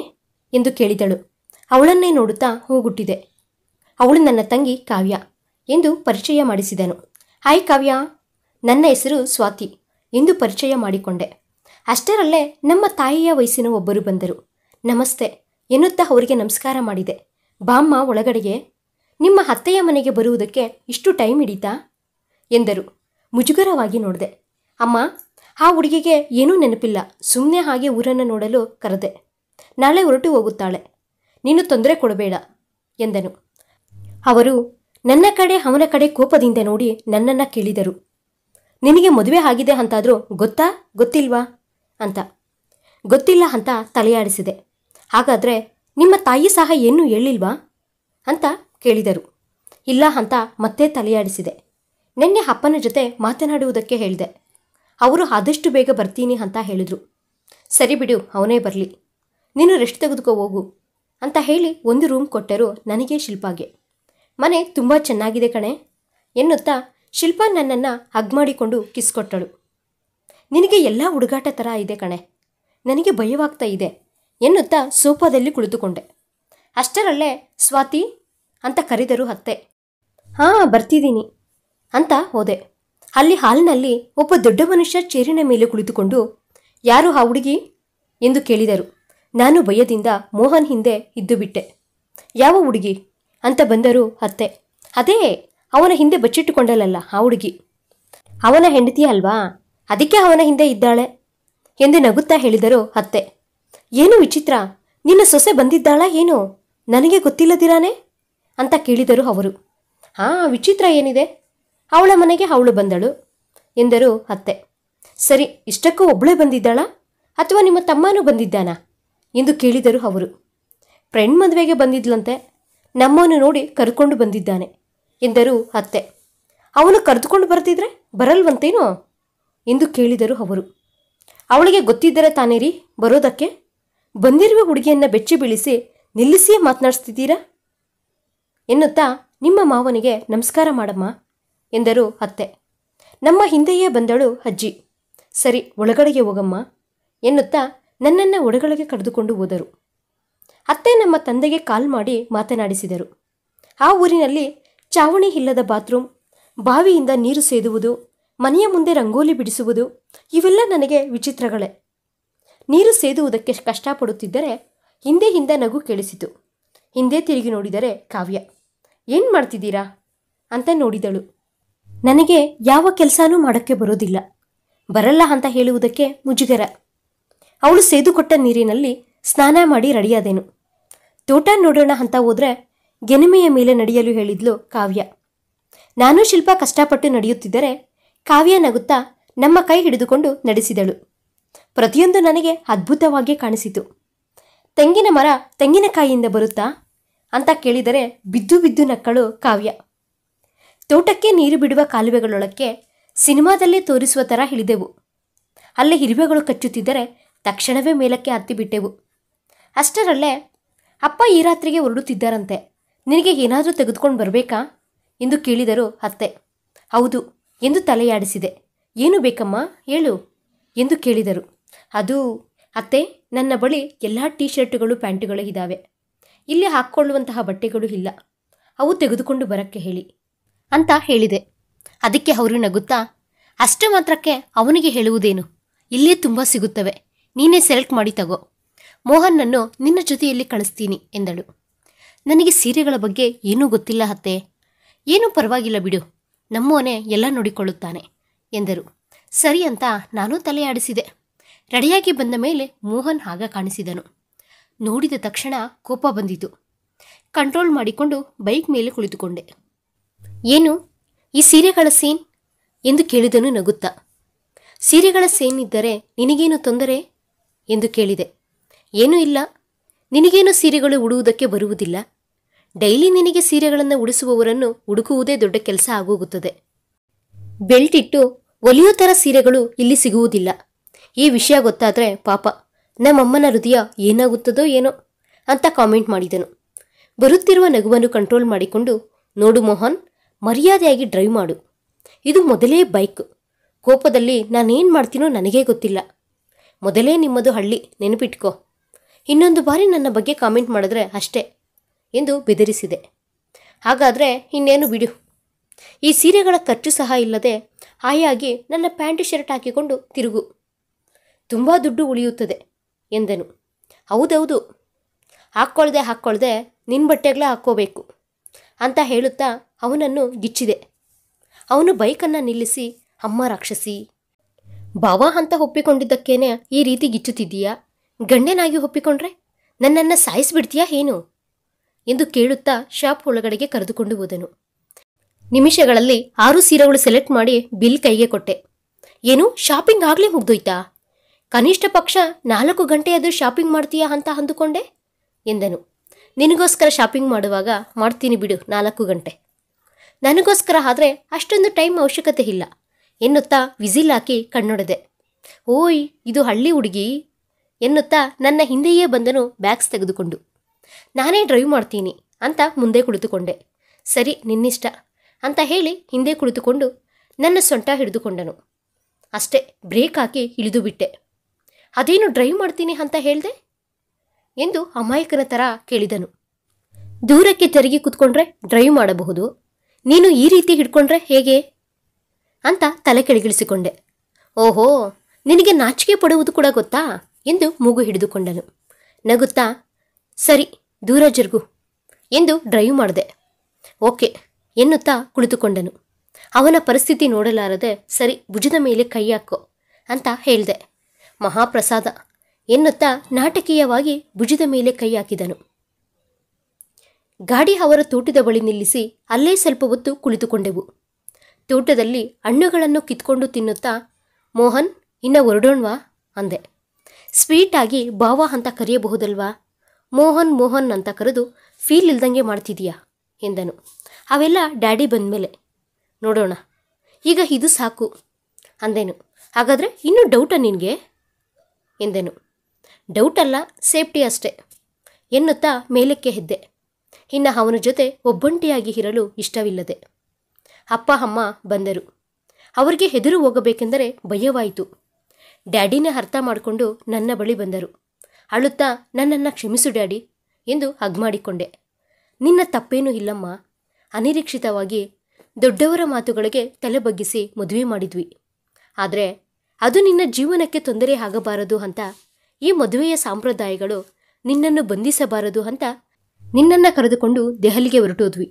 ಎಂದು ಕೇಳಿದಳು. ಅವಳನ್ನೇ ನೋಡುತ್ತಾ ಹೂಗುಟ್ಟಿದೆ. ಅವಳು ನನ್ನ ತಂಗಿ ಕಾವ್ಯ ಎಂದು ಪರಿಚಯ ಮಾಡಿಸಿದನು. ಹಾಯ್ ಕಾವ್ಯ, ನನ್ನ ಹೆಸರು ಸ್ವಾತಿ ಎಂದು ಪರಿಚಯ ಮಾಡಿಕೊಂಡೆ. ಅಷ್ಟರಲ್ಲೇ ನಮ್ಮ ತಾಯಿಯ ವಯಸ್ಸಿನ ಒಬ್ಬರು ಬಂದರು. ನಮಸ್ತೆ ಎನ್ನುತ್ತಾ ಅವರಿಗೆ ನಮಸ್ಕಾರ ಮಾಡಿದೆ. ಬಾಮ್ಮ ಒಳಗಡೆಗೆ, ನಿಮ್ಮ ಅತ್ತೆಯ ಮನೆಗೆ ಬರುವುದಕ್ಕೆ ಇಷ್ಟು ಟೈಮ್ ಹಿಡಿತಾ ಎಂದರು. ಮುಜುಗರವಾಗಿ ನೋಡಿದೆ. ಅಮ್ಮ, ಆ ಹುಡುಗಿಗೆ ಏನೂ ನೆನಪಿಲ್ಲ, ಸುಮ್ಮನೆ ಹಾಗೆ ಊರನ್ನು ನೋಡಲು ಕರೆದೆ. ನಾಳೆ ಹೊರಟು ಹೋಗುತ್ತಾಳೆ, ನೀನು ತೊಂದರೆ ಕೊಡಬೇಡ ಎಂದನು. ಅವರು ನನ್ನ ಕಡೆ ಅವನ ಕಡೆ ಕೋಪದಿಂದ ನೋಡಿ ನನ್ನನ್ನು ಕೇಳಿದರು. ನಿನಗೆ ಮದುವೆ ಆಗಿದೆ ಅಂತಾದರೂ ಗೊತ್ತಾ ಗೊತ್ತಿಲ್ವಾ ಅಂತ. ಗೊತ್ತಿಲ್ಲ ಅಂತ ತಲೆಯಾಡಿಸಿದೆ. ಹಾಗಾದರೆ ನಿಮ್ಮ ತಾಯಿ ಸಹ ಏನೂ ಹೇಳಿಲ್ವಾ ಅಂತ ಕೇಳಿದರು. ಇಲ್ಲ ಅಂತ ಮತ್ತೆ ತಲೆಯಾಡಿಸಿದೆ. ನಿನ್ನೆ ಅಪ್ಪನ ಜೊತೆ ಮಾತನಾಡುವುದಕ್ಕೆ ಹೇಳಿದೆ. ಅವರು ಆದಷ್ಟು ಬೇಗ ಬರ್ತೀನಿ ಅಂತ ಹೇಳಿದರು. ಸರಿ ಬಿಡು, ಅವನೇ ಬರಲಿ, ನೀನು ರೆಸ್ಟ್ ತೆಗೆದುಕೋ ಹೋಗು ಅಂತ ಹೇಳಿ ಒಂದು ರೂಮ್ ಕೊಟ್ಟರು ನನಗೆ, ಶಿಲ್ಪಾಗೆ. ಮನೆ ತುಂಬ ಚೆನ್ನಾಗಿದೆ ಕಣೆ ಎನ್ನುತ್ತಾ ಶಿಲ್ಪಾ ನನ್ನನ್ನು ಹಗ್ ಮಾಡಿಕೊಂಡು ಕಿಸ್ ಕೊಟ್ಟಳು. ನಿನಗೆ ಎಲ್ಲ ಹುಡುಗಾಟ ಥರ ಇದೆ ಕಣೆ, ನನಗೆ ಭಯವಾಗ್ತಾ ಇದೆ ಎನ್ನುತ್ತಾ ಸೋಫಾದಲ್ಲಿ ಕುಳಿತುಕೊಂಡೆ. ಅಷ್ಟರಲ್ಲೇ ಸ್ವಾತಿ ಅಂತ ಕರೆದರು ಅತ್ತೆ. ಹಾಂ ಬರ್ತಿದ್ದೀನಿ ಅಂತ ಹೋದೆ. ಅಲ್ಲಿ ಹಾಲ್ನಲ್ಲಿ ಒಬ್ಬ ದೊಡ್ಡ ಮನುಷ್ಯ ಚೇರಿನ ಮೇಲೆ ಕುಳಿತುಕೊಂಡು ಯಾರು ಆ ಹುಡುಗಿ ಎಂದು ಕೇಳಿದರು. ನಾನು ಭಯದಿಂದ ಮೋಹನ್ ಹಿಂದೆ ಇದ್ದು ಬಿಟ್ಟೆ. ಯಾವ ಹುಡುಗಿ ಅಂತ ಬಂದರು ಅತ್ತೆ. ಅದೇ ಅವನ ಹಿಂದೆ ಬಚ್ಚಿಟ್ಟುಕೊಂಡಲಲ್ಲ ಆ ಹುಡುಗಿ, ಅವನ ಹೆಂಡತಿ ಅಲ್ವಾ, ಅದಕ್ಕೆ ಅವನ ಹಿಂದೆ ಇದ್ದಾಳೆ ಎಂದು ನಗುತ್ತಾ ಹೇಳಿದರು ಅತ್ತೆ. ಏನು ವಿಚಿತ್ರ, ನಿನ್ನ ಸೊಸೆ ಬಂದಿದ್ದಾಳಾ ಏನು, ನನಗೆ ಗೊತ್ತಿಲ್ಲದಿರಾನೆ ಅಂತ ಕೇಳಿದರು ಅವರು. ಹಾಂ, ವಿಚಿತ್ರ ಏನಿದೆ, ಅವಳ ಮನೆಗೆ ಅವಳು ಬಂದಳು ಎಂದರು ಅತ್ತೆ. ಸರಿ, ಇಷ್ಟಕ್ಕೂ ಒಬ್ಬಳೇ ಬಂದಿದ್ದಾಳಾ ಅಥವಾ ನಿಮ್ಮ ತಮ್ಮನೂ ಬಂದಿದ್ದಾನಾ ಎಂದು ಕೇಳಿದರು ಅವರು. ಫ್ರೆಂಡ್ ಮದುವೆಗೆ ಬಂದಿದ್ಲಂತೆ, ನಮ್ಮನ್ನು ನೋಡಿ ಕರ್ಕೊಂಡು ಬಂದಿದ್ದಾನೆ ಎಂದರು ಅತ್ತೆ. ಅವನು ಕರೆದುಕೊಂಡು ಬರ್ತಿದ್ರೆ ಬರಲ್ವಂತೇನೋ ಎಂದು ಕೇಳಿದರು ಅವರು. ಅವಳಿಗೆ ಗೊತ್ತಿದ್ದರೆ ತಾನೇ ರೀ ಬರೋದಕ್ಕೆ, ಬಂದಿರುವ ಹುಡುಗಿಯನ್ನು ಬೆಚ್ಚಿ ಬೀಳಿಸಿ ನಿಲ್ಲಿಸಿಯೇ ಮಾತನಾಡಿಸ್ತಿದ್ದೀರಾ ಎನ್ನುತ್ತಾ ನಿಮ್ಮ ಮಾವನಿಗೆ ನಮಸ್ಕಾರ ಮಾಡಮ್ಮ ಎಂದರು ಅತ್ತೆ. ನಮ್ಮ ಹಿಂದೆಯೇ ಬಂದಳು ಅಜ್ಜಿ. ಸರಿ, ಒಳಗಡೆಗೆ ಹೋಗಮ್ಮ ಎನ್ನುತ್ತಾ ನನ್ನನ್ನು ಒಳಗಡೆಗೆ ಕರೆದುಕೊಂಡು ಹೋದರು. ಅತ್ತೆ ನಮ್ಮ ತಂದೆಗೆ ಕಾಲ್ ಮಾಡಿ ಮಾತನಾಡಿಸಿದರು. ಆ ಊರಿನಲ್ಲಿ ಚಾವಣಿ ಇಲ್ಲದ ಬಾತ್ರೂಮ್, ಬಾವಿಯಿಂದ ನೀರು ಸೇದುವುದು, ಮನೆಯ ಮುಂದೆ ರಂಗೋಲಿ ಬಿಡಿಸುವುದು, ಇವೆಲ್ಲ ನನಗೆ ವಿಚಿತ್ರಗಳೇ. ನೀರು ಸೇದುವುದಕ್ಕೆ ಕಷ್ಟಪಡುತ್ತಿದ್ದರೆ ಹಿಂದೆ ನಗು ಕೇಳಿಸಿತು. ಹಿಂದೆ ತಿರುಗಿ ನೋಡಿದರೆ ಕಾವ್ಯ. ಏನು ಮಾಡ್ತಿದ್ದೀರಾ ಅಂತ ನೋಡಿದಳು. ನನಗೆ ಯಾವ ಕೆಲಸನೂ ಮಾಡೋಕ್ಕೆ ಬರೋದಿಲ್ಲ, ಬರಲ್ಲ ಅಂತ ಹೇಳುವುದಕ್ಕೆ ಮುಜುಗರ. ಅವಳು ಸೇದುಕೊಟ್ಟ ನೀರಿನಲ್ಲಿ ಸ್ನಾನ ಮಾಡಿ ರೆಡಿಯಾದೆನು. ತೋಟ ನೋಡೋಣ ಅಂತ ಹೋದರೆ ಗೆನಿಮೆಯ ಮೇಲೆ ನಡೆಯಲು ಹೇಳಿದ್ಲು ಕಾವ್ಯ. ನಾನು ಶಿಲ್ಪ ಕಷ್ಟಪಟ್ಟು ನಡೆಯುತ್ತಿದ್ದರೆ ಕಾವ್ಯ ನಗುತ್ತಾ ನಮ್ಮ ಕೈ ಹಿಡಿದುಕೊಂಡು ನಡೆಸಿದಳು. ಪ್ರತಿಯೊಂದು ನನಗೆ ಅದ್ಭುತವಾಗಿ ಕಾಣಿಸಿತು. ತೆಂಗಿನ ಮರ ತೆಂಗಿನಕಾಯಿಯಿಂದ ಬರುತ್ತಾ ಅಂತ ಕೇಳಿದರೆ ಬಿದ್ದು ಬಿದ್ದು ನಕ್ಕಳು ಕಾವ್ಯ. ತೋಟಕ್ಕೆ ನೀರು ಬಿಡುವ ಕಾಲುವೆಗಳೊಳಕ್ಕೆ ಸಿನಿಮಾದಲ್ಲೇ ತೋರಿಸುವ ಥರ ಇಳಿದೆವು. ಅಲ್ಲಿ ಇರುವೆಗಳು ಕಚ್ಚುತ್ತಿದ್ದರೆ ತಕ್ಷಣವೇ ಮೇಲಕ್ಕೆ ಹತ್ತಿಬಿಟ್ಟೆವು. ಅಷ್ಟರಲ್ಲೇ ಅಪ್ಪ ಈ ರಾತ್ರಿಗೆ ಹೊರಡುತ್ತಿದ್ದಾರಂತೆ, ನಿನಗೆ ಏನಾದರೂ ತೆಗೆದುಕೊಂಡು ಬರಬೇಕಾ ಎಂದು ಕೇಳಿದರು ಅತ್ತೆ. ಹೌದು ಎಂದು ತಲೆಯಾಡಿಸಿದೆ. ಏನು ಬೇಕಮ್ಮ ಹೇಳು ಎಂದು ಕೇಳಿದರು. ಅದು ಅತ್ತೆ, ನನ್ನ ಬಳಿ ಎಲ್ಲ ಟೀ ಶರ್ಟುಗಳು ಪ್ಯಾಂಟುಗಳು ಇದ್ದಾವೆ. ಇಲ್ಲಿ ಹಾಕ್ಕೊಳ್ಳುವಂತಹ ಬಟ್ಟೆಗಳು ಇಲ್ಲ, ಅವು ತೆಗೆದುಕೊಂಡು ಬರಕ್ಕೆ ಹೇಳಿ ಅಂತ ಹೇಳಿದೆ. ಅದಕ್ಕೆ ಅವರು ನಗುತ್ತಾ, ಅಷ್ಟು ಮಾತ್ರಕ್ಕೆ ಅವನಿಗೆ ಹೇಳುವುದೇನು, ಇಲ್ಲೇ ತುಂಬ ಸಿಗುತ್ತವೆ, ನೀನೇ ಸೆಲೆಕ್ಟ್ ಮಾಡಿ ತಗೋ, ಮೋಹನ್ನನ್ನು ನಿನ್ನ ಜೊತೆಯಲ್ಲಿ ಕಳಿಸ್ತೀನಿ ಎಂದಳು. ನನಗೆ ಸೀರೆಗಳ ಬಗ್ಗೆ ಏನೂ ಗೊತ್ತಿಲ್ಲ ಅತ್ತೆ. ಏನೂ ಪರವಾಗಿಲ್ಲ ಬಿಡು, ನಮ್ಮೋನೆ ಎಲ್ಲ ನೋಡಿಕೊಳ್ಳುತ್ತಾನೆ ಎಂದರು. ಸರಿ ಅಂತ ನಾನು ತಲೆಯಾಡಿಸಿದೆ. ರೆಡಿಯಾಗಿ ಬಂದ ಮೇಲೆ ಮೋಹನ್ ಆಗ ಕಾಣಿಸಿದನು. ನೋಡಿದ ತಕ್ಷಣ ಕೋಪ ಬಂದಿತು. ಕಂಟ್ರೋಲ್ ಮಾಡಿಕೊಂಡು ಬೈಕ್ ಮೇಲೆ ಕುಳಿತುಕೊಂಡೆ. ಏನು ಈ ಸೀರೆಗಳ ಸೀನ್ ಎಂದು ಕೇಳಿದನು ನಗುತ್ತಾ. ಸೀರೆಗಳ ಸೇನ್ ಇದ್ದರೆ ನಿನಗೇನು ತೊಂದರೆ ಎಂದು ಕೇಳಿದೆ. ಏನೂ ಇಲ್ಲ, ನಿನಗೇನು ಸೀರೆಗಳು ಉಡುವುದಕ್ಕೆ ಬರುವುದಿಲ್ಲ. ಡೈಲಿ ನಿನಗೆ ಸೀರೆಗಳನ್ನು ಉಡಿಸುವವರನ್ನು ಹುಡುಕುವುದೇ ದೊಡ್ಡ ಕೆಲಸ ಆಗೋಗುತ್ತದೆ. ಬೆಲ್ಟ್ ಇಟ್ಟು ಒಲಿಯೋ ಥರ ಸೀರೆಗಳು ಇಲ್ಲಿ ಸಿಗುವುದಿಲ್ಲ. ಈ ವಿಷಯ ಗೊತ್ತಾದರೆ ಪಾಪ ನಮ್ಮಮ್ಮನ ಹೃದಯ ಏನಾಗುತ್ತದೋ ಏನೋ ಅಂತ ಕಾಮೆಂಟ್ ಮಾಡಿದನು. ಬರುತ್ತಿರುವ ನಗುವನ್ನು ಕಂಟ್ರೋಲ್ ಮಾಡಿಕೊಂಡು, ನೋಡು ಮೋಹನ್, ಮರ್ಯಾದೆಯಾಗಿ ಡ್ರೈವ್ ಮಾಡು. ಇದು ಮೊದಲೇ ಬೈಕ್. ಕೋಪದಲ್ಲಿ ನಾನೇನು ಮಾಡ್ತೀನೋ ನನಗೇ ಗೊತ್ತಿಲ್ಲ. ಮೊದಲೇ ನಿಮ್ಮದು ಹಳ್ಳಿ, ನೆನಪಿಟ್ಕೋ. ಇನ್ನೊಂದು ಬಾರಿ ನನ್ನ ಬಗ್ಗೆ ಕಾಮೆಂಟ್ ಮಾಡಿದ್ರೆ ಅಷ್ಟೇ ಎಂದು ಬೆದರಿಸಿದೆ. ಹಾಗಾದರೆ ಇನ್ನೇನು ಬಿಡು, ಈ ಸೀರೆಗಳ ಖರ್ಚು ಸಹ ಇಲ್ಲದೆ ಹಾಯಾಗಿ ನನ್ನ ಪ್ಯಾಂಟು ಶರ್ಟ್ ಹಾಕಿಕೊಂಡು ತಿರುಗು, ತುಂಬ ದುಡ್ಡು ಉಳಿಯುತ್ತದೆ ಎಂದನು. ಹೌದೌದು, ಹಾಕ್ಕೊಳ್ದೆ ನಿನ್ನ ಬಟ್ಟೆಗಳೇ ಹಾಕ್ಕೋಬೇಕು ಅಂತ ಹೇಳುತ್ತಾ ಅವನನ್ನು ಗಿಚ್ಚಿದೆ. ಅವನು ಬೈಕನ್ನು ನಿಲ್ಲಿಸಿ, ಅಮ್ಮ ರಾಕ್ಷಸಿ, ಬಾವ ಅಂತ ಒಪ್ಪಿಕೊಂಡಿದ್ದಕ್ಕೇನೆ ಈ ರೀತಿ ಗಿಚ್ಚುತ್ತಿದ್ದೀಯಾ? ಗಂಡನಾಗಿ ಒಪ್ಪಿಕೊಂಡ್ರೆ ನನ್ನನ್ನು ಸಾಯಿಸಿಬಿಡ್ತೀಯಾ ಏನು ಎಂದು ಕೇಳುತ್ತಾ ಶಾಪ್ ಒಳಗಡೆಗೆ ಕರೆದುಕೊಂಡು ಹೋದನು. ನಿಮಿಷಗಳಲ್ಲಿ 6 ಸೀರೆಗಳು ಸೆಲೆಕ್ಟ್ ಮಾಡಿ ಬಿಲ್ ಕೈಗೆ ಕೊಟ್ಟೆ. ಏನು, ಶಾಪಿಂಗ್ ಆಗಲೇ ಮುಗ್ದೋಯ್ತಾ? ಕನಿಷ್ಠ ಪಕ್ಷ 4 ಗಂಟೆಯಾದರೂ ಶಾಪಿಂಗ್ ಮಾಡ್ತೀಯಾ ಅಂತ ಅಂದುಕೊಂಡೆ ಎಂದನು. ನಿನಗೋಸ್ಕರ ಶಾಪಿಂಗ್ ಮಾಡುವಾಗ ಮಾಡ್ತೀನಿ ಬಿಡು 4 ಗಂಟೆ. ನನಗೋಸ್ಕರ ಆದರೆ ಅಷ್ಟೊಂದು ಟೈಮ್ ಅವಶ್ಯಕತೆ ಇಲ್ಲ ಎನ್ನುತ್ತಾ ವಿಸಿಲ್ ಹಾಕಿ ಕಣ್ಣೊಡೆದೆ. ಓಯ್, ಇದು ಹಳ್ಳಿ ಹುಡುಗಿ ಎನ್ನುತ್ತಾ ನನ್ನ ಹಿಂದೆಯೇ ಬಂದನು ಬ್ಯಾಗ್ಸ್ ತೆಗೆದುಕೊಂಡು. ನಾನೇ ಡ್ರೈವ್ ಮಾಡ್ತೀನಿ ಅಂತ ಮುಂದೆ ಕುಳಿತುಕೊಂಡೆ. ಸರಿ, ನಿನ್ನಿಷ್ಟ ಅಂತ ಹೇಳಿ ಹಿಂದೆ ಕುಳಿತುಕೊಂಡು ನನ್ನ ಸೊಂಟ ಹಿಡಿದುಕೊಂಡನು. ಅಷ್ಟೇ, ಬ್ರೇಕ್ ಹಾಕಿ ಇಳಿದು ಬಿಟ್ಟೆ. ಅದೇನು ಡ್ರೈವ್ ಮಾಡ್ತೀನಿ ಅಂತ ಹೇಳಿದೆ ಎಂದು ಅಮಾಯಕನ ಥರ ಕೇಳಿದನು. ದೂರಕ್ಕೆ ತಿರುಗಿ ಕೂತ್ಕೊಂಡ್ರೆ ಡ್ರೈವ್ ಮಾಡಬಹುದು, ನೀನು ಈ ರೀತಿ ಹಿಡ್ಕೊಂಡ್ರೆ ಹೇಗೆ ಅಂತ ತಲೆ ಕೆಳಗಿಳಿಸಿಕೊಂಡೆ. ಓಹೋ, ನಿನಗೆ ನಾಚಿಕೆ ಪಡುವುದು ಕೂಡ ಗೊತ್ತಾ ಎಂದು ಮೂಗು ಹಿಡಿದುಕೊಂಡನು. ನಗುತ್ತಾ, ಸರಿ ದೂರ ಜರುಗು ಎಂದು ಡ್ರೈವ್ ಮಾಡಿದೆ. ಓಕೆ ಎನ್ನುತ್ತಾ ಕುಳಿತುಕೊಂಡನು. ಅವನ ಪರಿಸ್ಥಿತಿ ನೋಡಲಾರದೆ, ಸರಿ ಭುಜದ ಮೇಲೆ ಕೈ ಹಾಕೋ ಅಂತ ಹೇಳಿದೆ. ಮಹಾಪ್ರಸಾದ ಎನ್ನುತ್ತಾ ನಾಟಕೀಯವಾಗಿ ಭುಜದ ಮೇಲೆ ಕೈ ಹಾಕಿದನು. ಗಾಡಿ ಅವರ ತೋಟದ ಬಳಿ ನಿಲ್ಲಿಸಿ ಅಲ್ಲೇ ಸ್ವಲ್ಪ ಹೊತ್ತು ಕುಳಿತುಕೊಂಡೆವು. ತೋಟದಲ್ಲಿ ಹಣ್ಣುಗಳನ್ನು ಕಿತ್ಕೊಂಡು ತಿನ್ನುತ್ತಾ, ಮೋಹನ್ ಇನ್ನು ಹೊರಡೋಣ್ವಾ ಅಂದೆ. ಸ್ವೀಟಾಗಿ ಬಾವ ಅಂತ ಕರೆಯಬಹುದಲ್ವಾ? ಮೋಹನ್ ಮೋಹನ್ ಅಂತ ಕರೆದು ಫೀಲ್ ಇಲ್ದಂಗೆ ಮಾಡ್ತಿದೀಯಾ ಎಂದನು. ಅವೆಲ್ಲ ಡ್ಯಾಡಿ ಬಂದಮೇಲೆ ನೋಡೋಣ, ಈಗ ಇದು ಸಾಕು ಅಂದೆನು. ಹಾಗಾದರೆ ಇನ್ನೂ ಡೌಟಾ ನಿನಗೆ ಎಂದೆನು. ಡೌಟಲ್ಲ, ಸೇಫ್ಟಿ ಅಷ್ಟೇ ಎನ್ನುತ್ತಾ ಮೇಲಕ್ಕೆ ಎದ್ದೆ. ಇನ್ನು ಅವನ ಜೊತೆ ಒಬ್ಬಂಟಿಯಾಗಿ ಇರಲು ಇಷ್ಟವಿಲ್ಲದೆ. ಅಪ್ಪ ಅಮ್ಮ ಬಂದರು. ಅವರಿಗೆ ಹೆದರು ಹೋಗಬೇಕೆಂದರೆ ಭಯವಾಯಿತು. ಡ್ಯಾಡಿನೇ ಅರ್ಥ ಮಾಡಿಕೊಂಡು ನನ್ನ ಬಳಿ ಬಂದರು. ಅಳುತ್ತಾ, ನನ್ನನ್ನು ಕ್ಷಮಿಸು ಡ್ಯಾಡಿ ಎಂದು ಹಗ್ ಮಾಡಿಕೊಂಡೆ. ನಿನ್ನ ತಪ್ಪೇನೂ ಇಲ್ಲಮ್ಮ, ಅನಿರೀಕ್ಷಿತವಾಗಿ ದೊಡ್ಡವರ ಮಾತುಗಳಿಗೆ ತಲೆ ಬಗ್ಗಿಸಿ ಮದುವೆ ಮಾಡಿದ್ವಿ. ಆದರೆ ಅದು ನಿನ್ನ ಜೀವನಕ್ಕೆ ತೊಂದರೆ ಆಗಬಾರದು ಅಂತ, ಈ ಮದುವೆಯ ಸಂಪ್ರದಾಯಗಳು ನಿನ್ನನ್ನು ಬಂಧಿಸಬಾರದು ಅಂತ ನಿನ್ನನ್ನು ಕರೆದುಕೊಂಡು ದೆಹಲಿಗೆ ಹೊರಟೋದ್ವಿ.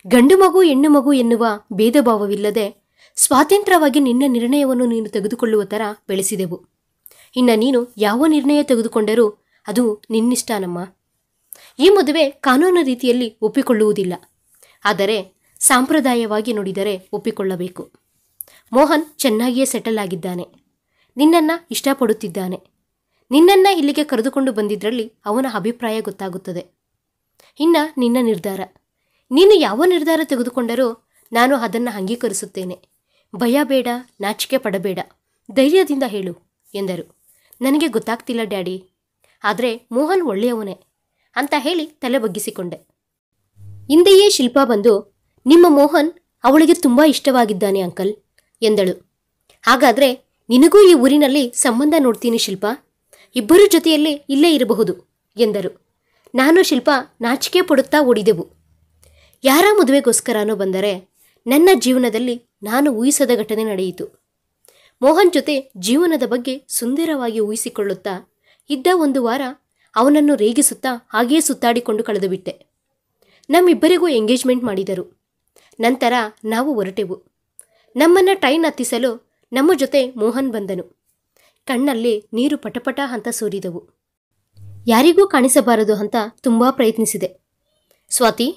ಗಂಡು ಮಗು ಹೆಣ್ಣು ಮಗು ಎನ್ನುವ ಭೇದ ಭಾವವಿಲ್ಲದೆ ಸ್ವಾತಂತ್ರ್ಯವಾಗಿ ನಿನ್ನ ನಿರ್ಣಯವನ್ನು ನೀನು ತೆಗೆದುಕೊಳ್ಳುವ ಥರ ಬೆಳೆಸಿದೆವು. ಇನ್ನು ನೀನು ಯಾವ ನಿರ್ಣಯ ತೆಗೆದುಕೊಂಡರೂ ಅದು ನಿನ್ನಿಷ್ಟನಮ್ಮ. ಈ ಮದುವೆ ಕಾನೂನು ರೀತಿಯಲ್ಲಿ ಒಪ್ಪಿಕೊಳ್ಳುವುದಿಲ್ಲ, ಆದರೆ ಸಾಂಪ್ರದಾಯವಾಗಿ ನೋಡಿದರೆ ಒಪ್ಪಿಕೊಳ್ಳಬೇಕು. ಮೋಹನ್ ಚೆನ್ನಾಗಿಯೇ ಸೆಟಲ್ ಆಗಿದ್ದಾನೆ, ನಿನ್ನನ್ನು ಇಷ್ಟಪಡುತ್ತಿದ್ದಾನೆ. ನಿನ್ನನ್ನು ಇಲ್ಲಿಗೆ ಕರೆದುಕೊಂಡು ಬಂದಿದ್ದರಲ್ಲಿ ಅವನ ಅಭಿಪ್ರಾಯ ಗೊತ್ತಾಗುತ್ತದೆ. ಇನ್ನು ನಿನ್ನ ನಿರ್ಧಾರ. ನೀನು ಯಾವ ನಿರ್ಧಾರ ತೆಗೆದುಕೊಂಡರೂ ನಾನು ಅದನ್ನು ಅಂಗೀಕರಿಸುತ್ತೇನೆ. ಭಯ ಬೇಡ, ನಾಚಿಕೆ ಪಡಬೇಡ, ಧೈರ್ಯದಿಂದ ಹೇಳು ಎಂದರು. ನನಗೆ ಗೊತ್ತಾಗ್ತಿಲ್ಲ ಡ್ಯಾಡಿ, ಆದರೆ ಮೋಹನ್ ಒಳ್ಳೆಯವನೇ ಅಂತ ಹೇಳಿ ತಲೆ ಬಗ್ಗಿಸಿಕೊಂಡೆ. ಹಿಂದೆಯೇ ಶಿಲ್ಪಾ ಬಂದು, ನಿಮ್ಮ ಮೋಹನ್ ಅವಳಿಗೆ ತುಂಬ ಇಷ್ಟವಾಗಿದ್ದಾನೆ ಅಂಕಲ್ ಎಂದಳು. ಹಾಗಾದರೆ ನಿನಗೂ ಈ ಊರಿನಲ್ಲಿ ಸಂಬಂಧ ನೋಡ್ತೀನಿ ಶಿಲ್ಪಾ, ಇಬ್ಬರ ಜೊತೆಯಲ್ಲಿ ಇಲ್ಲೇ ಇರಬಹುದು ಎಂದರು. ನಾನು ಶಿಲ್ಪಾ ನಾಚಿಕೆ ಪಡುತ್ತಾ ಓಡಿದೆವು. ಯಾರ ಮದುವೆಗೋಸ್ಕರನೋ ಬಂದರೆ ನನ್ನ ಜೀವನದಲ್ಲಿ ನಾನು ಊಹಿಸದ ಘಟನೆ ನಡೆಯಿತು. ಮೋಹನ್ ಜೊತೆ ಜೀವನದ ಬಗ್ಗೆ ಸುಂದರವಾಗಿ ಊಹಿಸಿಕೊಳ್ಳುತ್ತಾ ಇದ್ದ ಒಂದು ವಾರ ಅವನನ್ನು ರೇಗಿಸುತ್ತಾ ಹಾಗೆಯೇ ಸುತ್ತಾಡಿಕೊಂಡು ಕಳೆದುಬಿಟ್ಟೆ. ನಮ್ಮಿಬ್ಬರಿಗೂ ಎಂಗೇಜ್ಮೆಂಟ್ ಮಾಡಿದರು. ನಂತರ ನಾವು ಹೊರಟೆವು. ನಮ್ಮನ್ನು ಟ್ರೈನ್ ಹತ್ತಿಸಲು ನಮ್ಮ ಜೊತೆ ಮೋಹನ್ ಬಂದನು. ಕಣ್ಣಲ್ಲಿ ನೀರು ಪಟಪಟ ಅಂತ ಸೋರಿದವು. ಯಾರಿಗೂ ಕಾಣಿಸಬಾರದು ಅಂತ ತುಂಬ ಪ್ರಯತ್ನಿಸಿದೆ. ಸ್ವಾತಿ,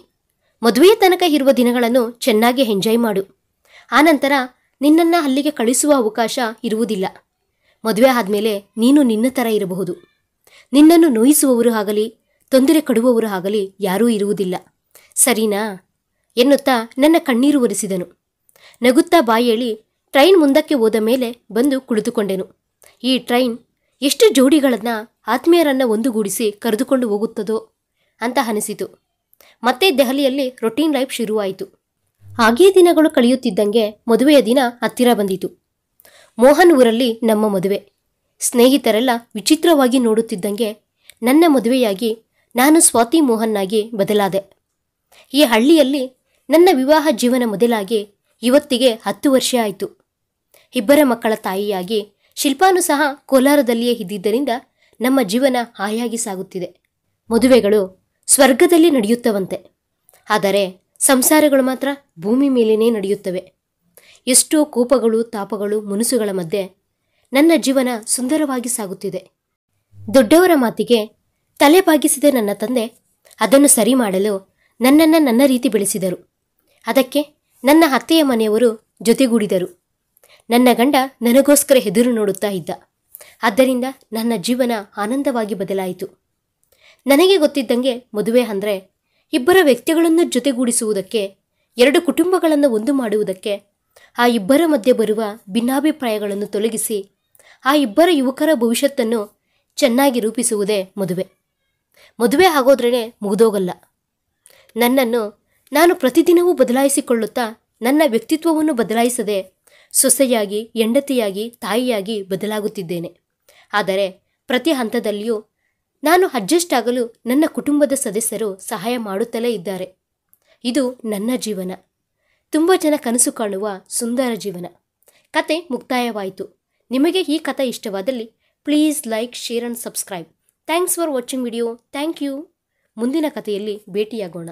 ಮದುವೆಯ ತನಕ ಇರುವ ದಿನಗಳನ್ನು ಚೆನ್ನಾಗಿ ಎಂಜಾಯ್ ಮಾಡು. ಆನಂತರ ನಿನ್ನನ್ನು ಅಲ್ಲಿಗೆ ಕಳಿಸುವ ಅವಕಾಶ ಇರುವುದಿಲ್ಲ. ಮದುವೆ ಆದಮೇಲೆ ನೀನು ನಿನ್ನ ಥರ ಇರಬಹುದು. ನಿನ್ನನ್ನು ನೋಯಿಸುವವರು ಆಗಲಿ ತೊಂದರೆ ಕೊಡುವವರು ಆಗಲಿ ಯಾರೂ ಇರುವುದಿಲ್ಲ, ಸರಿನಾ ಎನ್ನುತ್ತಾ ನನ್ನ ಕಣ್ಣೀರು ಒರೆಸಿದನು. ನಗುತ್ತಾ ಬಾಯೇಳಿ ಟ್ರೈನ್ ಮುಂದಕ್ಕೆ ಹೋದ ಮೇಲೆ ಬಂದು ಕುಳಿತುಕೊಂಡೆನು. ಈ ಟ್ರೈನ್ ಎಷ್ಟು ಜೋಡಿಗಳನ್ನು ಆತ್ಮೀಯರನ್ನು ಒಂದುಗೂಡಿಸಿ ಕರೆದುಕೊಂಡು ಹೋಗುತ್ತದೋ ಅಂತ ಅನಿಸಿತು. ಮತ್ತೆ ದೆಹಲಿಯಲ್ಲಿ ರೊಟೀನ್ ಲೈಫ್ ಶುರುವಾಯಿತು. ಹಾಗೇ ದಿನಗಳು ಕಳೆಯುತ್ತಿದ್ದಂಗೆ ಮದುವೆಯ ದಿನ ಹತ್ತಿರ ಬಂದಿತು. ಮೋಹನ್ ಊರಲ್ಲಿ ನಮ್ಮ ಮದುವೆ. ಸ್ನೇಹಿತರೆಲ್ಲ ವಿಚಿತ್ರವಾಗಿ ನೋಡುತ್ತಿದ್ದಂಗೆ ನನ್ನ ಮದುವೆಯಾಗಿ ನಾನು ಸ್ವಾತಿ ಮೋಹನ್ನಾಗಿ ಬದಲಾದೆ. ಈ ಹಳ್ಳಿಯಲ್ಲಿ ನನ್ನ ವಿವಾಹ ಜೀವನ ಮೊದಲಾಗಿ ಇವತ್ತಿಗೆ 10 ವರ್ಷ ಆಯಿತು. ಇಬ್ಬರ ಮಕ್ಕಳ ತಾಯಿಯಾಗಿ ಶಿಲ್ಪಾನು ಸಹ ಕೋಲಾರದಲ್ಲಿಯೇ ಇದ್ದಿದ್ದರಿಂದ ನಮ್ಮ ಜೀವನ ಹಾಯಾಗಿ ಸಾಗುತ್ತಿದೆ. ಮದುವೆಗಳು ಸ್ವರ್ಗದಲ್ಲಿ ನಡೆಯುತ್ತವಂತೆ, ಆದರೆ ಸಂಸಾರಗಳು ಮಾತ್ರ ಭೂಮಿ ಮೇಲೇನೇ ನಡೆಯುತ್ತವೆ. ಎಷ್ಟೋ ಕೋಪಗಳು ತಾಪಗಳು ಮುನಿಸುಗಳ ಮಧ್ಯೆ ನನ್ನ ಜೀವನ ಸುಂದರವಾಗಿ ಸಾಗುತ್ತಿದೆ. ದೊಡ್ಡವರ ಮಾತಿಗೆ ತಲೆ ಬಾಗಿಸಿದ ನನ್ನ ತಂದೆ ಅದನ್ನು ಸರಿ ಮಾಡಲು ನನ್ನನ್ನು ನನ್ನ ರೀತಿ ಬೆಳೆಸಿದರು. ಅದಕ್ಕೆ ನನ್ನ ಅತ್ತೆಯ ಮನೆಯವರು ಜೊತೆಗೂಡಿದರು. ನನ್ನ ಗಂಡ ನನಗೋಸ್ಕರ ಎದುರು ನೋಡುತ್ತಾ ಇದ್ದ. ಆದ್ದರಿಂದ ನನ್ನ ಜೀವನ ಆನಂದವಾಗಿ ಬದಲಾಯಿತು. ನನಗೆ ಗೊತ್ತಿದ್ದಂಗೆ ಮದುವೆ ಅಂದರೆ ಇಬ್ಬರ ವ್ಯಕ್ತಿಗಳನ್ನು ಜೊತೆಗೂಡಿಸುವುದಕ್ಕೆ, 2 ಕುಟುಂಬಗಳನ್ನು ಒಂದು ಮಾಡುವುದಕ್ಕೆ, ಆ ಇಬ್ಬರ ಮಧ್ಯೆ ಬರುವ ಭಿನ್ನಾಭಿಪ್ರಾಯಗಳನ್ನು ತೊಲಗಿಸಿ ಆ ಇಬ್ಬರ ಯುವಕರ ಭವಿಷ್ಯತ್ತನ್ನು ಚೆನ್ನಾಗಿ ರೂಪಿಸುವುದೇ ಮದುವೆ. ಮದುವೆ ಆಗೋದ್ರೇ ಮುಗಿದೋಗಲ್ಲ. ನನ್ನನ್ನು ನಾನು ಪ್ರತಿದಿನವೂ ಬದಲಾಯಿಸಿಕೊಳ್ಳುತ್ತಾ ನನ್ನ ವ್ಯಕ್ತಿತ್ವವನ್ನು ಬದಲಾಯಿಸದೆ ಸೊಸೆಯಾಗಿ, ಹೆಂಡತಿಯಾಗಿ, ತಾಯಿಯಾಗಿ ಬದಲಾಗುತ್ತಿದ್ದೇನೆ. ಆದರೆ ಪ್ರತಿ ಹಂತದಲ್ಲಿಯೂ ನಾನು ಅಡ್ಜಸ್ಟ್ ಆಗಲು ನನ್ನ ಕುಟುಂಬದ ಸದಸ್ಯರು ಸಹಾಯ ಮಾಡುತ್ತಲೇ ಇದ್ದಾರೆ. ಇದು ನನ್ನ ಜೀವನ. ತುಂಬ ಜನ ಕನಸು ಕಾಣುವ ಸುಂದರ ಜೀವನ. ಕತೆ ಮುಕ್ತಾಯವಾಯಿತು. ನಿಮಗೆ ಈ ಕಥೆ ಇಷ್ಟವಾದಲ್ಲಿ please like, share and subscribe. Thanks for watching video. Thank you. ಮುಂದಿನ ಕಥೆಯಲ್ಲಿ ಭೇಟಿಯಾಗೋಣ.